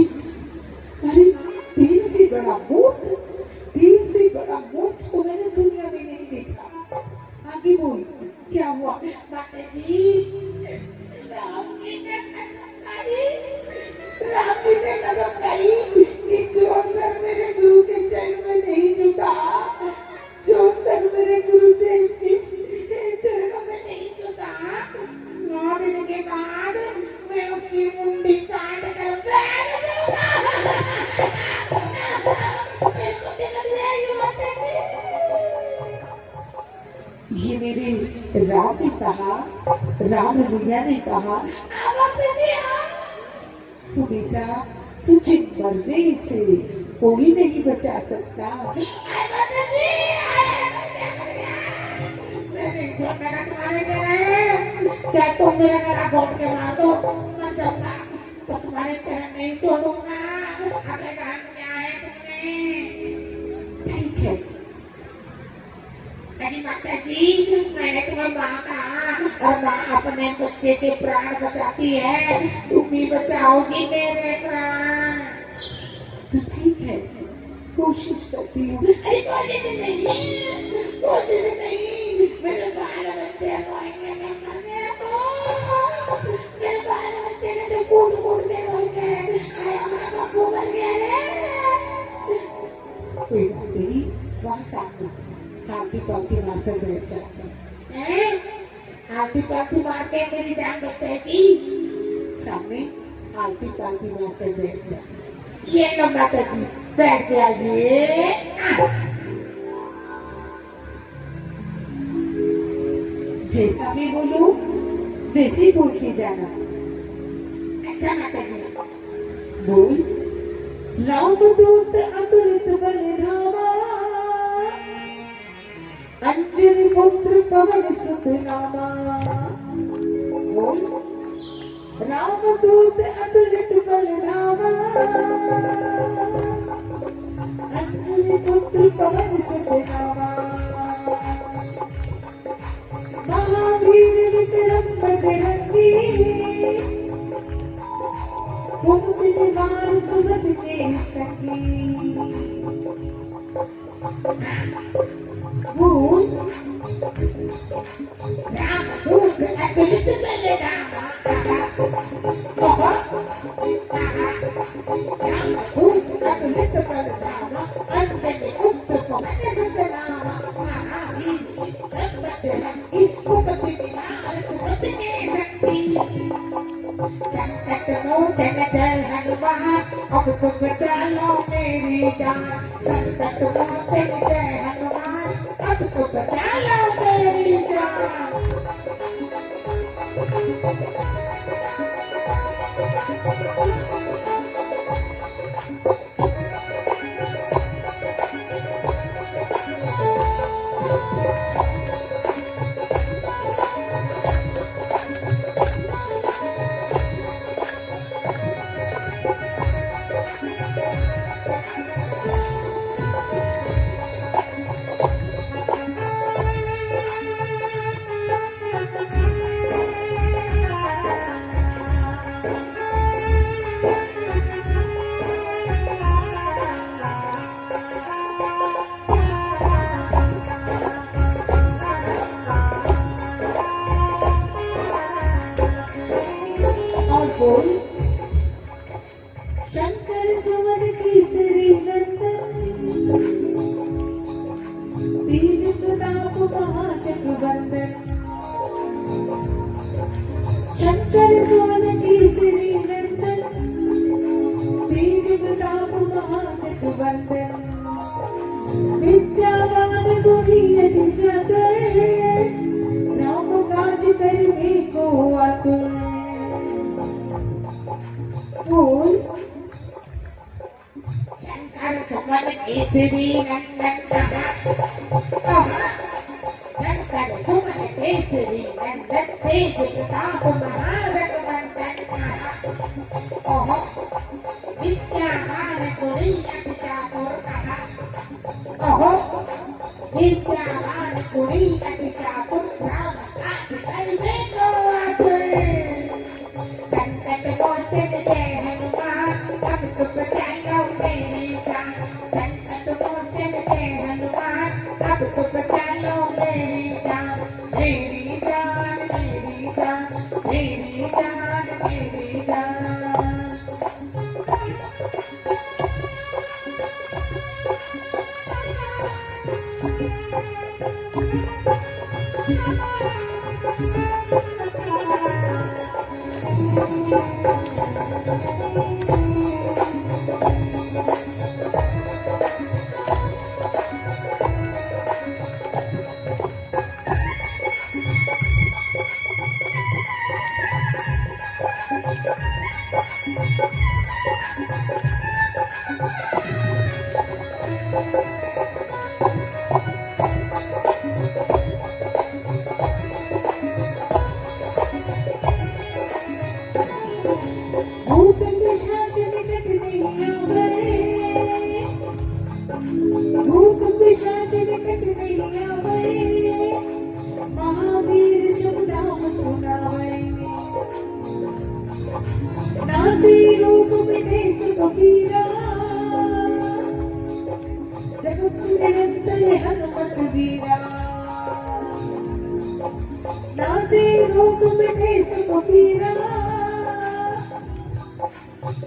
अरे, तेरे से बड़ा मूर्ख, तेरे से बोल क्या हुआ? माता जी राम जी ने कसम खाई कि जो सर मेरे गुरु के चरण में नहीं झुका, जो सर मेरे गुरुदेव के चरणों में नहीं झुका, 9 दिन के बाद मैं उसकी मुंडी काट कर फेंक दूंगा। ये मेरे राम ने कहा, राम भैया ने कहा, तो बेटा तुझे मरने से कोई नहीं बचा सकता। चाहे तुम मेरा गला घोट के मार दो, मर जाऊंगा तो तुम्हारे चरण नहीं छोड़ूंगा। अपने काम क्या है तुमने? ठीक है अरे माता जी मैंने तुम्हें माँ कहा और माँ अपने बच्चे के प्राण बचाती है, तुम भी बचाओगी मेरे प्राण। तो ठीक है कोशिश करती हूँ। अरे कोशिश नहीं, मेरे बाल बच्चे रोएंगे, मैं मर गया तो मेरे बाल बच्चे ने तो कूद कूद के रोएंगे, हमारा बापू मर गया रे। कोई बात नहीं, वहाँ सामने हाथी पाथी मारकर बैठ जाते हैं। हाथी पाथी मार के मेरी जान बचाएगी। सामने हाथी पाथी मारकर बैठ जाते। ये लो माता जी बैठ के आइए। जैसा मैं बोलूं वैसे बोल के जाना। अच्छा माता जी बोल रामदूत अतुलित बल धामा, अंजनी पुत्र पवन सुत नामा। बोल रामदूत अतुलित बल धामा, अंजनी पुत्र पवन सुत नामा। महावीर विक्रम बजरंगी, कुंभ निवार सुगत के सखी। बोल रामदूत अतुलित बल धामा, रामदूत अतुलित बल धामा, अंजनी पुत्र पवन सुत नामा। महावीर विक्रम बजरंगी, कुंभ निवार सुगत के सखी। संकट मोचन जय हनुमान, अब तुम बचा लो मेरी जान। संकट मोचन जय हनुमान, अब तुम बचा लो मेरी जान। और बोल शंकर सुमन केसरी नंदन, तेज प्रताप महाजगवंदन। शंकर सुमन केसरी नंदन, तेज प्रताप महाजगवंदन। विद्यावान गुणी अति चातुर, राम काज करने को आतुर। बोल शंकर सुमन केसरी नंदन शंकर सुमन केसरी नंदन, तेज प्रताप महाजगवंदन। विद्यावान गुणी अति चातुर, विद्यावान गुणी अति चातुर, राम काज करने को आतुर। संकट मोचन जय हनुमान, अब तुम बचा लो मेरी जान। संकट मोचन जय हनुमान, अब तुम बचा लो मेरी जान। जान, मेरी जान, मेरी जान। भूत पिशाच निकट नहीं आवे, भूत पिशाच निकट नहीं आवे, महावीर जब नाम सुनावे। नासी रोग मिटे सब पीरा, जगत निरंतर हनुमत वीरा। नासी रोग मिटे सब पीरा,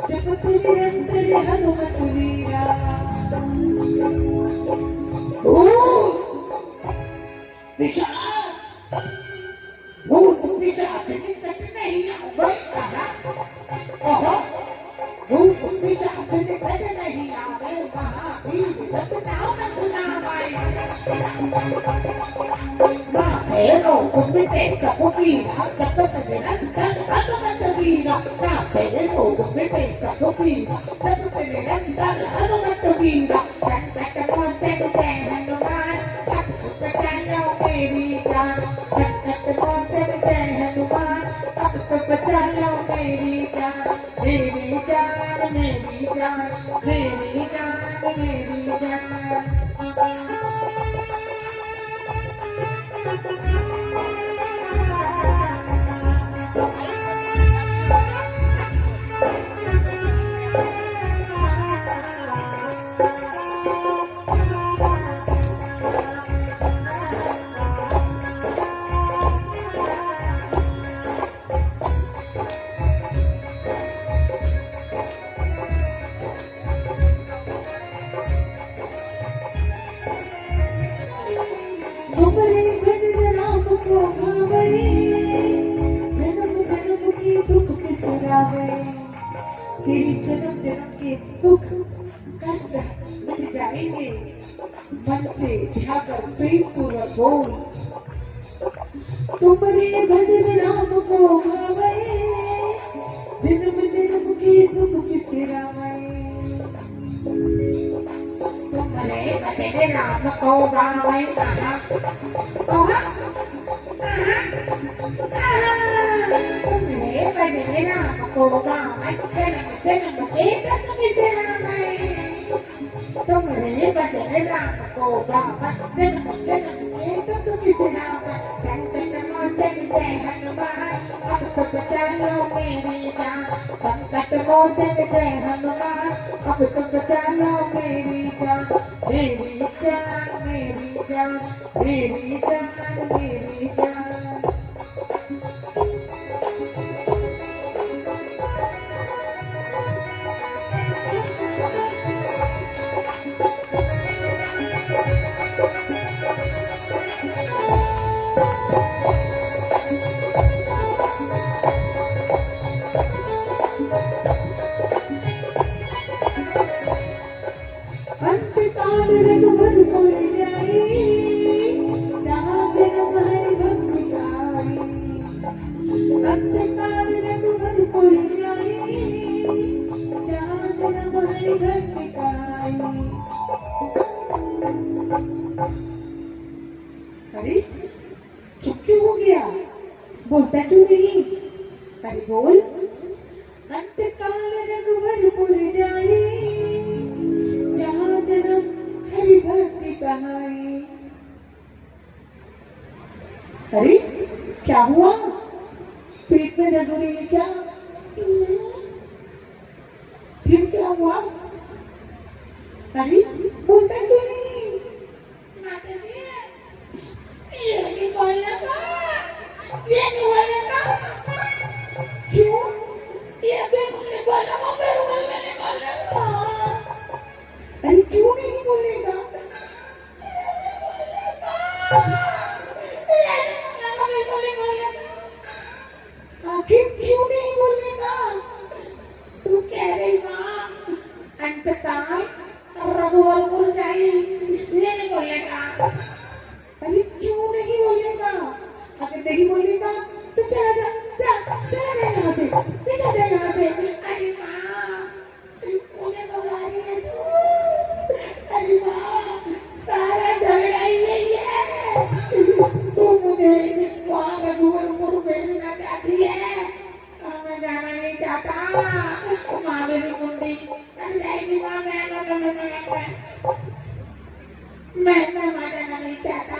जगत निरंतर हनुमत वीरा। भूत पिशाच निकट नहीं आवे, भूत पिशाच निकट नहीं आवे, महावीर जब नाम सुनावे। नासे रोग मिटे सब पीरा, जगत निरंतर हनुमत वीरा। नासे रोग मिटे सब पीरा, जगत निरंतर हनुमत वीरा। संकट मोचन जय हनुमान, सब सुख बचाओ मेरी जान। संकट मोचन जय हनुमान, सब सुख बचाओ मेरी जान। मेरी जान, मेरी जान, मेरी जान, मेरी जान। तुम्हारे भजन राम को भावे, जन्म जन्म के दुख बिसरावे। तेरी जन्म जन्म के दुख कष्ट मिट जाएंगे, मन से ध्याकर प्रेम पूर्वक बोल। तुम्हारे भजन राम को भावे, जन्म जन्म के दुख बिसरावे। तुम्हारे भजन राम को गावे, तुम्हारे भजन राम को गावे, जन्म जन्म के दुख बिसरावे। तुम्हारे भजन राम को गावे, जन्म जन्म के दुख बिसरावे। संकट मोचन जय हनुमान, अब तो बचाओ मेरी जान। संकट मोचन जय हनुमान, अब तो बचाओ मेरी जान। मेरी जान, मेरी जान, मेरी जान, मेरी जान। अंतकाल रघुवर जाए, जहाँ जन्म हरि भक्त गाए। अंतकाल रघुवर जाए, जहाँ जन्म हरि भक्त गाए। अरे चुप क्यों हो गया, बोलता क्यों नहीं? अरे बोल। अंतकाल रघुवर जाए, जहाँ जन्म हरि भक्ति कहाई। अरे क्या हुआ, पेट में दर्द हो रही है क्या? फिर क्या हुआ? अरे बोलता क्यों नहीं? माता जी, ये नहीं बोलना था, ये नहीं बोलना था। नहीं बोलेगा तो चला जा, चला जा यहाँ से, निकल जा यहाँ से। अरे माँ, मुझे बुला रही है तू। अरे माँ, सारा झगड़ा यही है। तू मुझे वहाँ रघुवरपुर भेजना चाहती है और मैं जाना नहीं चाहता। माँ मेरी मुंडी कट जाएगी। माँ मैं वहाँ जाना नहीं चाहता।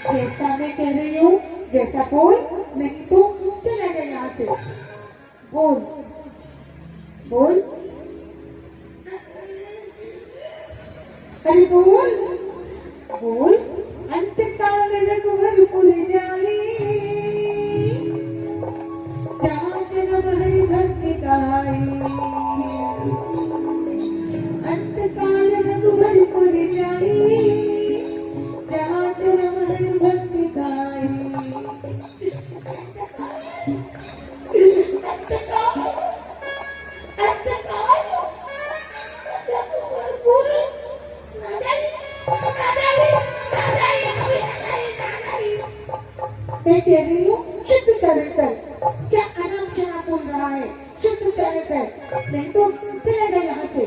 जैसा मैं कह रही हूँ वैसा बोल, नहीं तो चला जा यहाँ से। बोल बोल, अरे बोल बोल। अंतकाल रघुवरपुर जाई, जहाँ जन्म हरि भक्त गाई। अंतकाल रघुवरपुर जाई, जहाँ जन्म हरि भक्त गाई। मैं कह रही हूँ शुद्ध चरण कर, क्या आराम शराब बोल रहा है? शुद्ध चरण कर, नहीं तो चला जा यहाँ से।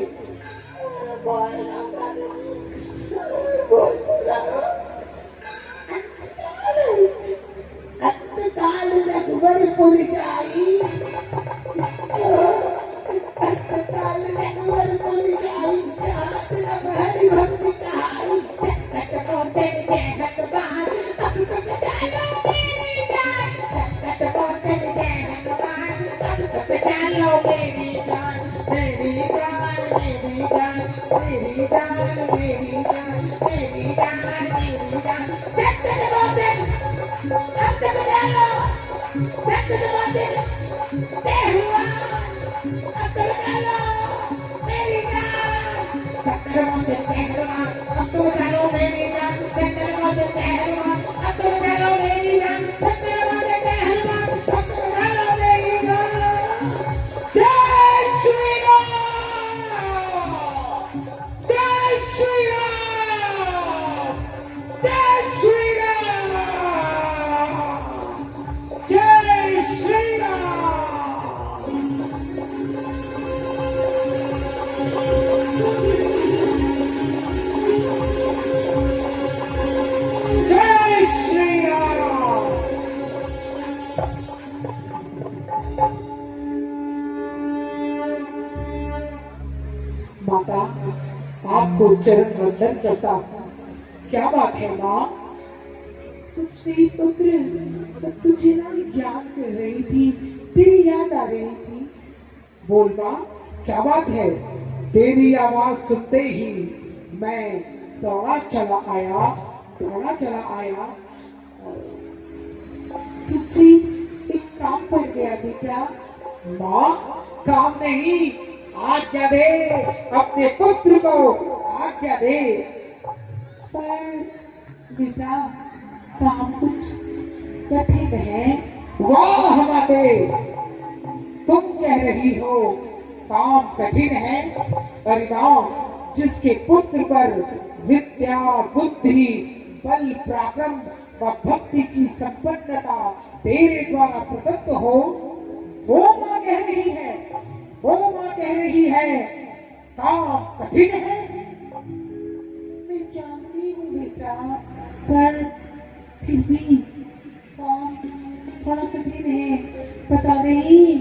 अंतकाल रघुवरपुर जाई, अंतकाल रघुवरपुर जाई, जहाँ जन्म हरि भक्त गाई। संकट पहुँचे जय भगवान, अब तो बचा लो मेरी जान। संकट पहुँचे जय भगवान, अब तो बचा लो मेरी जान। मेरी जान, मेरी जान, मेरी जान, मेरी जान, मेरी जान, मेरी जान। संकट पहुँचे, अब तो बचा लो। संकट पहुँचे जय भगवान, अब तो बचा लो मेरी जान। संकट पहुँचे जय भगवान, अब तो बचा लो मेरी जान। संकट पहुँचे जय भगवान, अब तो बचा लो मेरी जान। संकट पहुँचे जय भगवान, अब तो बचा लो मेरी जान। जय श्री राम, जय श्री राम, जय श्री राम, जय श्री राम। जय श्री राम। माता, आपको चरण वंदन करता हूँ। क्या बात है माँ? तुझसे ही पुत्र, तब तुझे ना याद कर रही थी, तेरी याद आ रही थी। बोल माँ, क्या बात है? तेरी आवाज सुनते ही मैं दौड़ा चला आया, दौड़ा चला आया। तुझसे एक काम पड़ गया बेटा। माँ, काम नहीं, आज्ञा दे, अपने पुत्र को आज्ञा दे। पर बेटा, काम कुछ कठिन है। वाह माते, तुम कह रही हो काम कठिन है? परिणाम जिसके पुत्र पर विद्या, बुद्धि, बल, पराक्रम व भक्ति की संपन्नता तेरे द्वारा प्रदत्त हो, वो माँ कह रही है, वो माँ कह रही है काम कठिन है। मैं जानती हूँ बेटा, पर फिर भी काम थोड़ा कठिन है। पता नहीं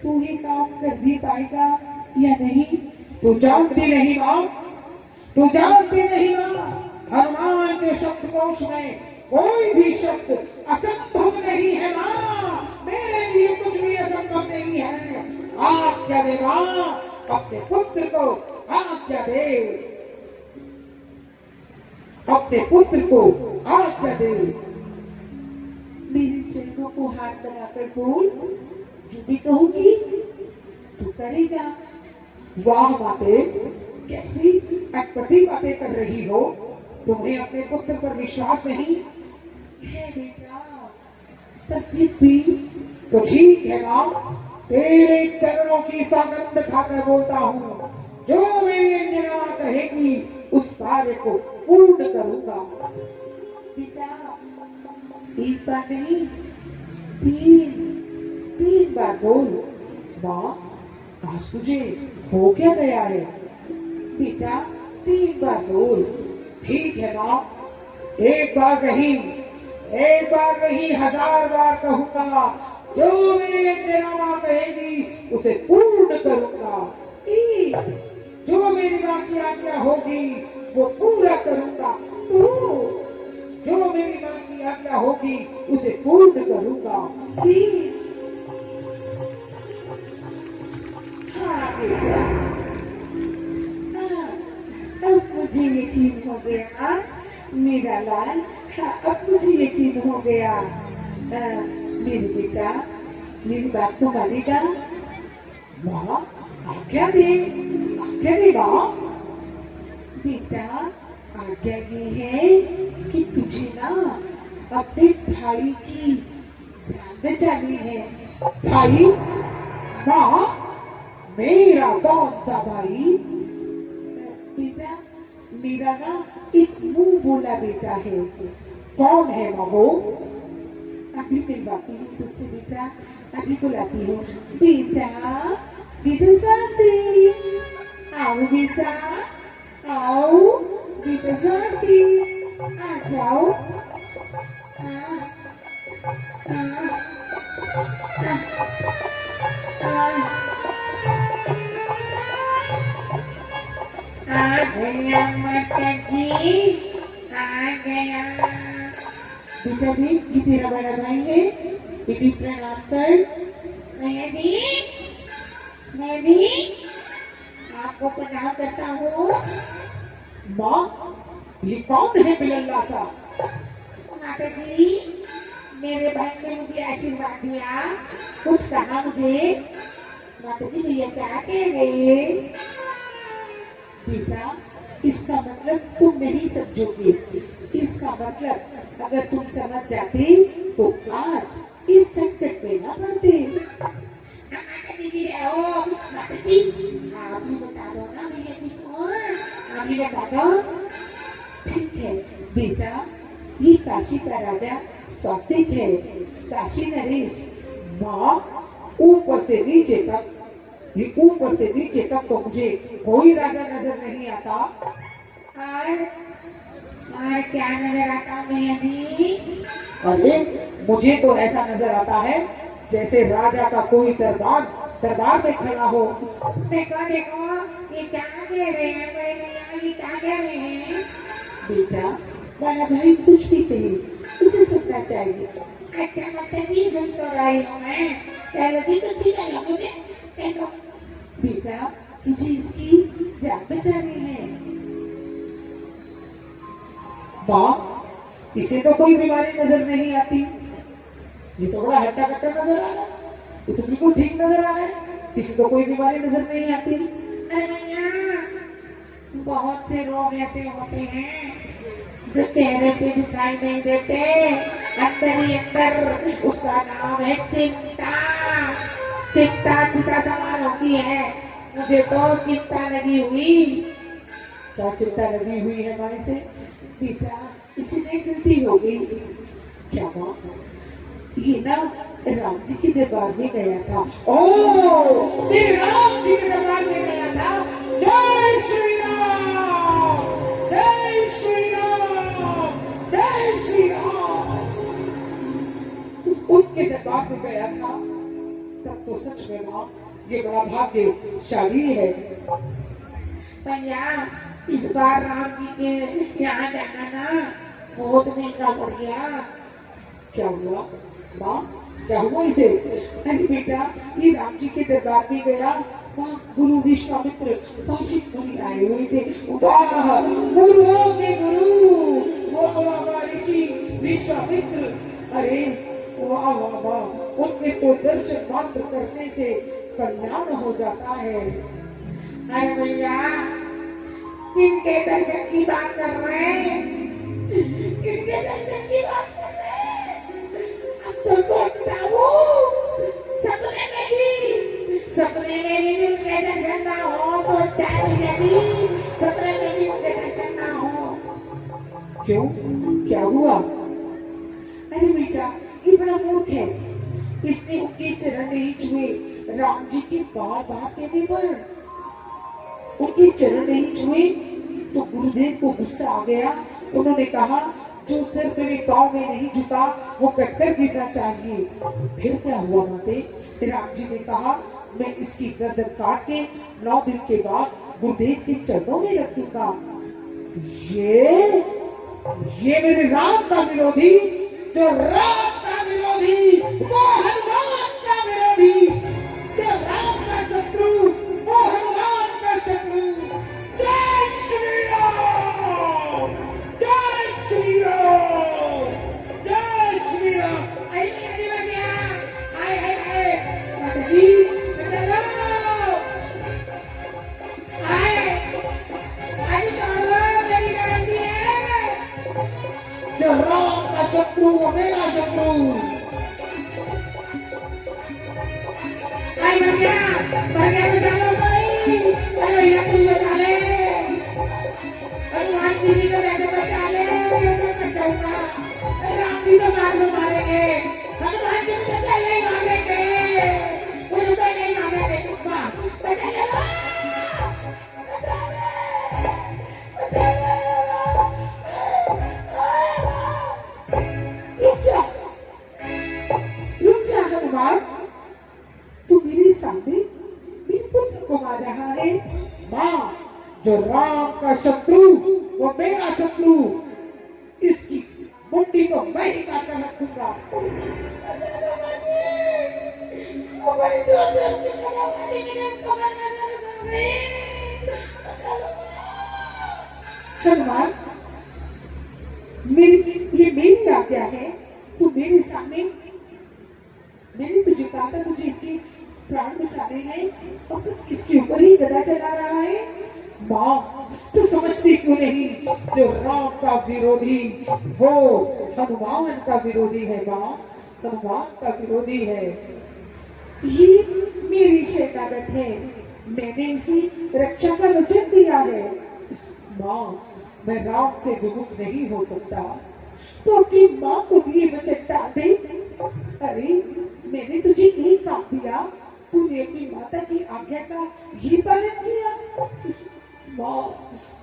तू ये काम कर भी पाएगा या नहीं। तू जानती नहीं माँ, तू जानती नहीं माँ, हनुमान के शब्दकोश में कोई भी शब्द असंभव नहीं है माँ। मेरे लिए कुछ भी असंभव नहीं है। आज्ञा दे माँ, अपने पुत्र को आज्ञा दे, अपने पुत्र को आज्ञा दे। मेरे चरणों को हाथ लगाकर बोल, जो भी कहूंगी तू करेगा। वाह माते, कैसी अटपटी बातें कर रही हो। तुम्हें अपने पुत्र पर विश्वास नहीं है बेटा? पर फिर भी तो ठीक है माँ, तेरे चरणों की सौगंध खाकर बोलता हूँ, जो मेरी अंजना कहेगी उस कार्य को पूर्ण करूंगा। पिता, एक बार नहीं, तीन, 3 बार बोल। माँ आज तुझे हो क्या गया है? बेटा 3 बार बोल। ठीक है माँ, एक बार नहीं, एक बार नहीं, 1000 बार कहूंगा। जो मेरी माँ कहेगी उसे पूर्ण करूंगा। जो मेरी माँ की आज्ञा होगी वो पूरा करूंगा। तो जो मेरी माँ की आज्ञा होगी उसे पूर्ण करूंगा। हाँ बेटा, अब मुझे यकीन हो गया मेरा लाल। हाँ, अब मुझे यकीन हो गया। मेरे बेटा मेरी बात को मानेगा? माँ आज्ञा दे, आज्ञा दे माँ। बेटा आज्ञा ये है कि तुझे ना अपने भाई की जान बचानी है। भाई? माँ मेरा कौन सा भाई? बेटा मेरा ना एक मुंह बोला बेटा है। कौन है माँ वो? अभी मिलवाती हूँ तुझसे बेटा, अभी बुलाती हूँ। बेटा बेटा सासी, आओ बेटा, आओ बेटा सासी, आ जाओ। आ गया माता जी, आ गया। बेटा जी, ये तेरा बड़ा भाई है, ये भी प्रणाम कर। मैं भी आपको प्रणाम करता हूँ। माँ ये कौन है बिलल्ला सा? माता जी मेरे भाई ने मुझे आशीर्वाद दिया, कुछ कहा मुझे। माता जी भैया क्या कह रहे? बेटा इसका मतलब तुम नहीं समझोगे। इसका मतलब अगर तुम समझ जाते तो आज इस संकट में ना पड़ते। आप ही बता दो ना भैया जी कौन, आप ही बता दो। ठीक है बेटा, ये काशी का राजा स्वास्तिक है, काशी नरेश। माँ ऊपर से नीचे तक, ये ऊपर से नीचे तक तो मुझे कोई राजा नजर नहीं आता। और क्या नजर आता भैया जी? अरे मुझे तो ऐसा नजर आता है जैसे राजा का कोई दरबार में खड़ा हो। देखो देखो ये क्या कह रहे हैं बड़े भैया, ये क्या कह रहे हैं? बेटा बड़ा भाई कुछ भी कहे उसे सुनना चाहिए। अच्छा मतलब ये सुन तो रही हूँ मैं, चलो जी तो ठीक है मुझे। बेटा तुझे इसकी जान बचानी है। माँ इसे तो कोई बीमारी नजर नहीं आती, ये तो बड़ा हट्टा कट्टा नजर आ रहा है, ये तो बिल्कुल ठीक नजर आ रहा है, इसे तो कोई बीमारी नजर नहीं आती। अरे भैया बहुत से रोग ऐसे होते हैं जो चेहरे पे दिखाई नहीं देते, अंदर ही अंदर, उसका नाम है चिंता। चिंता चिंता सवार होती है, मुझे तो चिंता लगी हुई। क्या चिंता लगी हुई है भाई से? बेटा इसने गलती हो गई। क्या बात? ये ना राम जी के दरबार में गया था। ओ मेरे राम जी के दरबार में गया था। जय श्री राम, जय श्री राम, जय श्री राम। उनके दरबार में गया था, तब तो सच में माँ ये बड़ा भाग्यशाली है। भैया इस बार राम जी के यहाँ जाना ना बहुत महंगा पड़ गया। क्या हुआ माँ, क्या हुआ इसे? अरे बेटा ये राम जी के दरबार में गया, वहाँ गुरु विश्वामित्र भाषित मुनि आए हुए थे। वाह गुरुओं के गुरु, वो ऋषि विश्वामित्र। अरे वाह वाह वाह, उनके तो दर्शन मात्र करने से कल्याण हो जाता है। अरे भैया किनके दर्शन की बात कर रहे हैं? किनके दर्शन की बात कर रहे हैं? अब तो सोचता हूँ सपने में भी उनके दर्शन ना हो तो 4 महीने भी सपने में भी उनके दर्शन ना हो। क्यों, क्या हुआ? अरे बेटा बड़ा मूर्ख है, इसने उनके चरण नहीं छुए। राम जी के बार बार कहने पर उनके चरण नहीं छुए तो गुरुदेव को गुस्सा आ गया। उन्होंने कहा जो सिर मेरे पाँव में नहीं झुका वो कटकर गिरना चाहिए। फिर क्या हुआ माते? राम जी ने कहा मैं इसकी गर्दन काट के 9 दिन के बाद गुरुदेव के चरणों में रखूंगा। ये मेरे राम का विरोधी, जो राम का विरोधी वो हनुमान का विरोधी, जो राम का शत्रु वो हनुमान का शत्रु। जय श्री राम, जय श्री राम, जय श्री राम। माता जी जो राम का शत्रु वो मेरा शत्रु। आई भैया बचा लो भाई, अरे ये तू बचा ले, हनुमान जी को लेके बचा ले, मैं बचाऊंगा। राम जी तो मारेंगे, हनुमान जी तो पहले ही मारेंगे, वो तो पहले ही मारेंगे। बचा ले, तू मेरे सामने मेरे पुत्र को मार रहा है। माँ, जो राम का शत्रु वो मेरा शत्रु, इसकी मुंडी को मैं ही काट कर रखूंगा। हनुमान, ये मेरी आज्ञा है, तू मेरे सामने, मैंने तुझे कहा था तुझे इसके प्राण बचाने हैं और तू इसके ऊपर ही गदा चला रहा है। माँ, तू समझती क्यों नहीं? जो राम का विरोधी वो हनुमान का विरोधी है। माँ, हनुमान का विरोधी है। ये मेरी शैतानत है, मैंने इसी रक्षा का वचन दिया है। माँ, मैं राम से विमुख नहीं हो सकता, तो अपनी माँ को भी ये वचन डाल दे। अरे मैंने तुझे यही काम दिया, तूने अपनी माता की आज्ञा का ही पालन किया। माँ,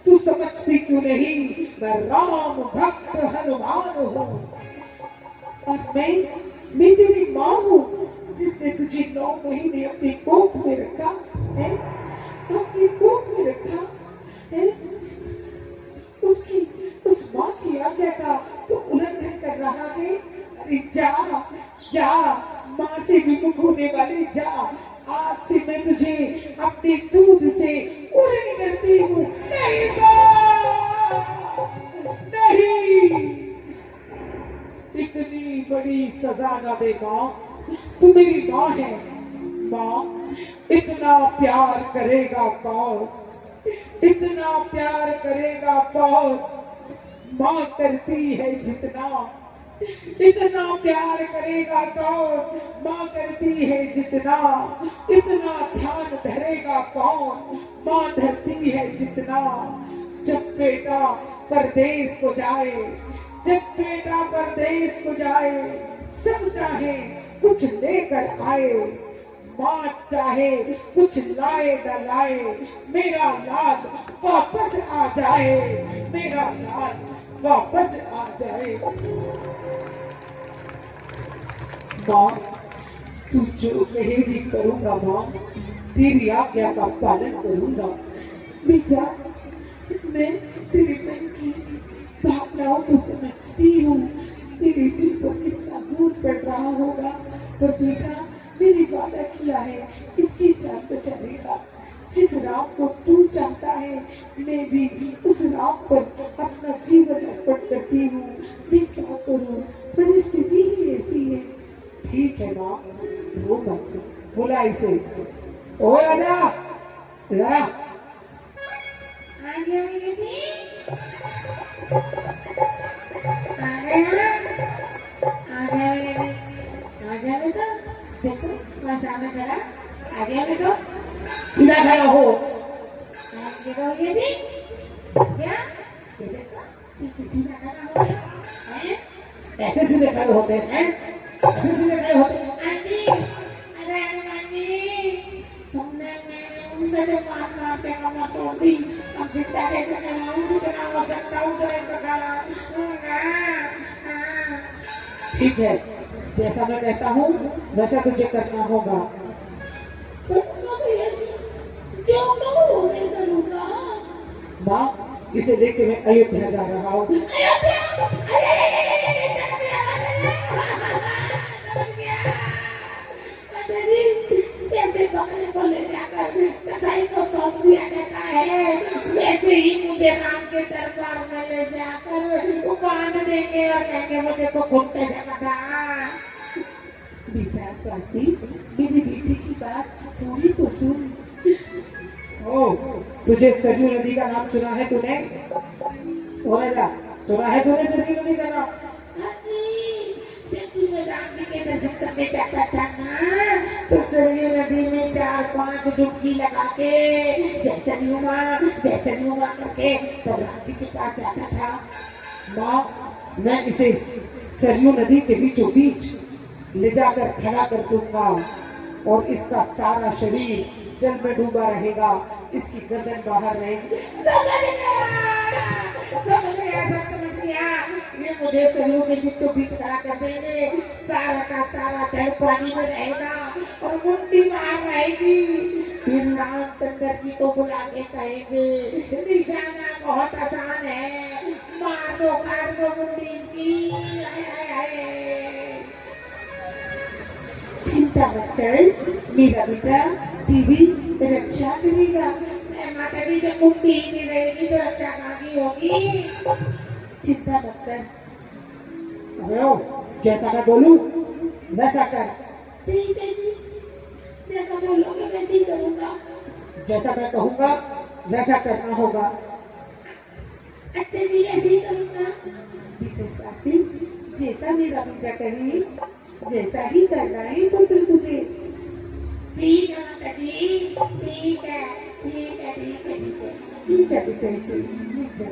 तू समझती क्यों नहीं? मैं राम भक्त हनुमान हूँ और मैं तेरी माँ हूँ, जिसने तुझे 9 महीने अपनी कोख में रखा है, अपनी कोख में रखा है। उसकी उस माँ की आज्ञा का तू उल्लंघन कर रहा है। अरे जा जा, माँ से विमुख होने वाले जा। आज से मैं तुझे अपने दूध से पूरी करती हूँ। नहीं नहीं, इतनी बड़ी सजा न दे माँ, तू मेरी माँ है। माँ, इतना प्यार करेगा कौन, इतना प्यार करेगा कौन? माँ करती है जितना, इतना प्यार करेगा कौन? माँ करती है जितना, इतना ध्यान धरेगा कौन? माँ धरती है जितना। जब बेटा परदेश को जाए, जब बेटा परदेश को जाए, सब चाहे कुछ लेकर आए, माँ चाहे कुछ लाए न लाए, मेरा लाल वापस आ जाए, मेरा लाल वापस आ जाए। माँ, तू जो कहेगी करूंगा माँ, तेरी आज्ञा का पालन करूंगा। बेटा, मैं तेरे मन की भावनाओं को समझती हूँ, तेरे दिल पर कितना जोर पड़ रहा होगा, पर बेटा मेरी वादा किया है इसकी जान तो चलेगा। जिस राम को तू चाहता है, मैं भी उस राम पर अपना जीवन अर्पण करती हूँ। मैं क्या करूँ, परिस्थिति ही ऐसी है। ठीक है माँ, रो मत, बुला इसे। ओ आजा, आ गया मेरी बेटी, आ गया बेटा, देखो मसाला करा, आ गया बेटा, सीधा खड़ा हो। देखो ये भी क्या, देखो सीधा खड़ा हो गया, ऐसे सीधे खड़े होते हैं। ठीक है, जैसा मैं कहता हूँ वैसा तुझे करना होगा। माँ, इसे देख के मैं अयोध्या जा रहा हूँ। कैसे बकरे को ले जाकर कसाई को सौंप दिया जाता है, वैसे ही मुझे राम के दरबार में ले जाकर वो बांध देंगे और कहेंगे मुझे तो घुटने से बता। बेटा स्वाति, मेरी बेटी की बात पूरी तो सुन। ओ, तुझे सरयू नदी का नाम सुना है तूने? हो राजा, सुना है तूने सरयू नदी का नाम? जाता था ना, तो सरयू नदी में 4-5 डुबकी लगा के जैसे युवा करके तो राम जी के पास जाता था। माँ, मैं इसे सरयू नदी के बीचों बीच ले जाकर खड़ा कर दूंगा और इसका सारा शरीर जल में डूबा रहेगा, इसकी गर्दन बाहर रहेगी। ये मुझे सरयू के बीचों बीच खड़ा कर देंगे, सारा का सारा जल पानी में रहेगा और मुट्ठी बाहर रहेगी। फिर रामचंद्र जी को बुला के कहेंगे निशाना बहुत आसान है, मार दो काट दो मुट्ठी की। चिंता मत कर मेरा बेटा, टीवी रक्षा करेगा। माता जी जब मुट्ठी ही नहीं रहेगी तो रक्षा कहाँ की होगी। चिंता मत कर। जैसा मैं बोलूं वैसा कर। ठीक है जी, जैसा बोलोगे वैसे ही करूंगा। जैसा मैं कहूंगा वैसा करना होगा। अच्छा जी, वैसे ही करूंगा। बेटे शास्त्री, जैसा मेरा बेटा कहे वैसा ही करना है तो फिर तुझे। ठीक है माता जी, ठीक है ठीक है ठीक है ठीक है। ठीक है बेटे, इसे ठीक है।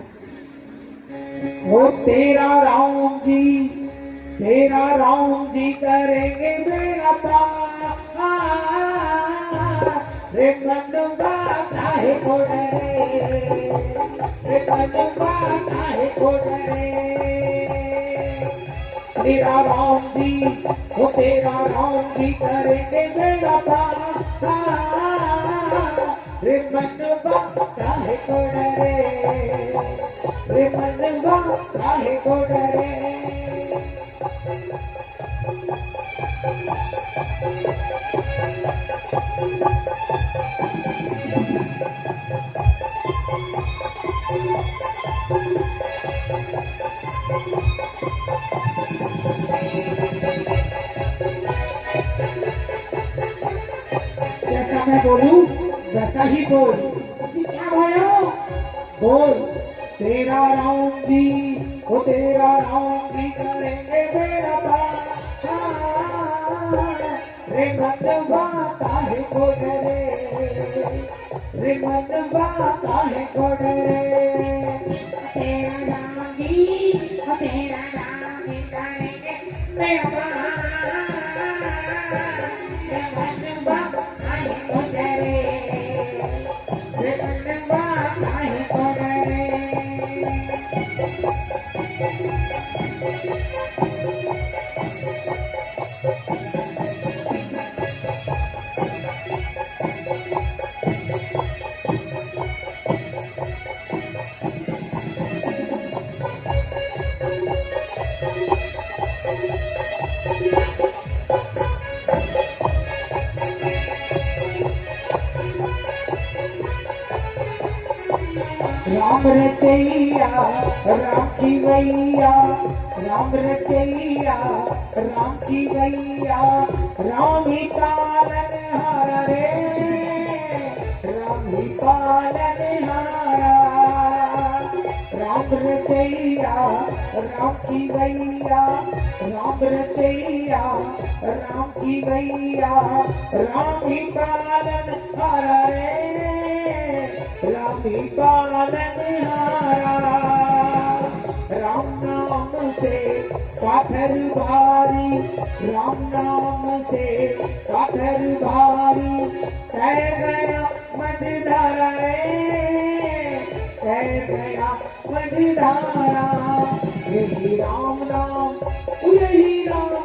वो तेरा राम जी करेंगे मेरा पार। रे कनुबा काहे को डरे, रे कनुबा काहे को डरे। तेरा राम जी करेंगे मेरा पार। रे कनुबा काहे को डरे, रे कनुबा काहे को डरे। जैसा मैं बोलूं वैसा ही बोल। क्या बोलो? बोल, तेरा राम जी करेंगे मेरा पार। रे मनवा काहे को डरे, रे मनवा काहे को डरे। तेरा नाम ही करेंगे मेरा पार। रे मनवा काहे को डरे, रे मनवा काहे को डरे। राम रचैया राम की वैया, राम रचैया राम की वैया। राम ही पालन हारा रे, राम ही पालन हारा। राम रचैया राम की वैया, राम रचैया राम की वैया। राम ही पालन हारा रे, राम ही पालन हारा। राम नाम से पाथर भारी, राम नाम से पाथर भारी। तैर गया मझधारा रे, तैर गया मझधारा। यही राम नाम, यही राम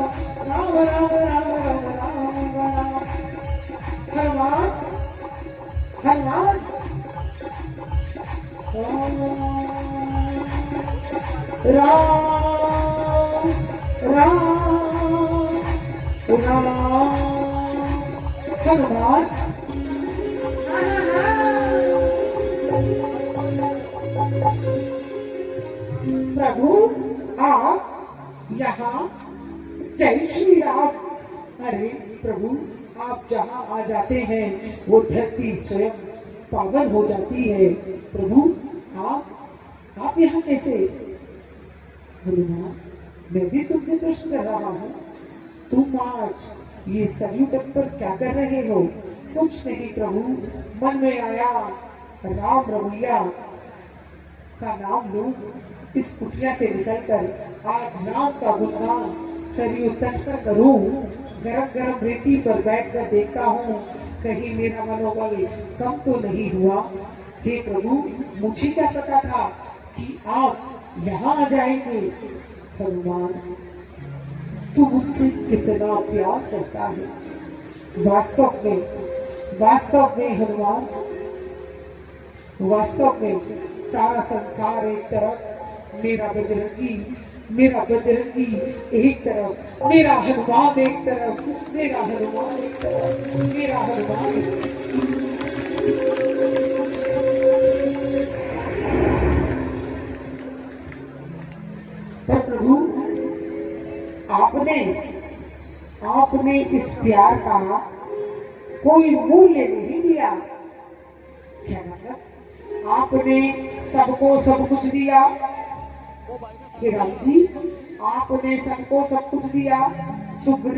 राम राम राम राम राम राम। हनुमान हनुमान राम राम राम। हनुमान प्रभु आप यहाँ जय श्री राम। अरे प्रभु आप जहाँ आ जाते हैं वो धरती स्वयं पावन हो जाती है। प्रभु आप यहाँ कैसे? हनुमान मैं भी तुमसे प्रश्न कर रहा हूँ, तुम आज ये सरयू तट पर क्या कर रहे हो? कुछ नहीं प्रभु, मन में आया राम रमैया का नाम लूं, इस कुटिया से निकलकर आज राम का गुणगान सरयू तट पर करूं। गरम गरम रेती पर बैठकर देखता हूँ कहीं मेरा मनोबल कम तो नहीं हुआ। हे प्रभु मुझे क्या पता था कि आप यहाँ आ जाएंगे। हनुमान तू मुझसे कितना प्यार करता है। वास्तव में हनुमान, वास्तव में सारा संसार एक तरफ, मेरा बजरंगी एक तरफ, मेरा हनुमान एक तरफ, मेरा हनुमान एक तरफ, मेरा हनुमान एक तरफ। प्रभु आपने आपने इस प्यार का कोई मूल्य नहीं दिया। क्या मतलब? आपने सबको सब कुछ दिया कि राम जी, आपने सबको सब कुछ दिया। सुग्रीव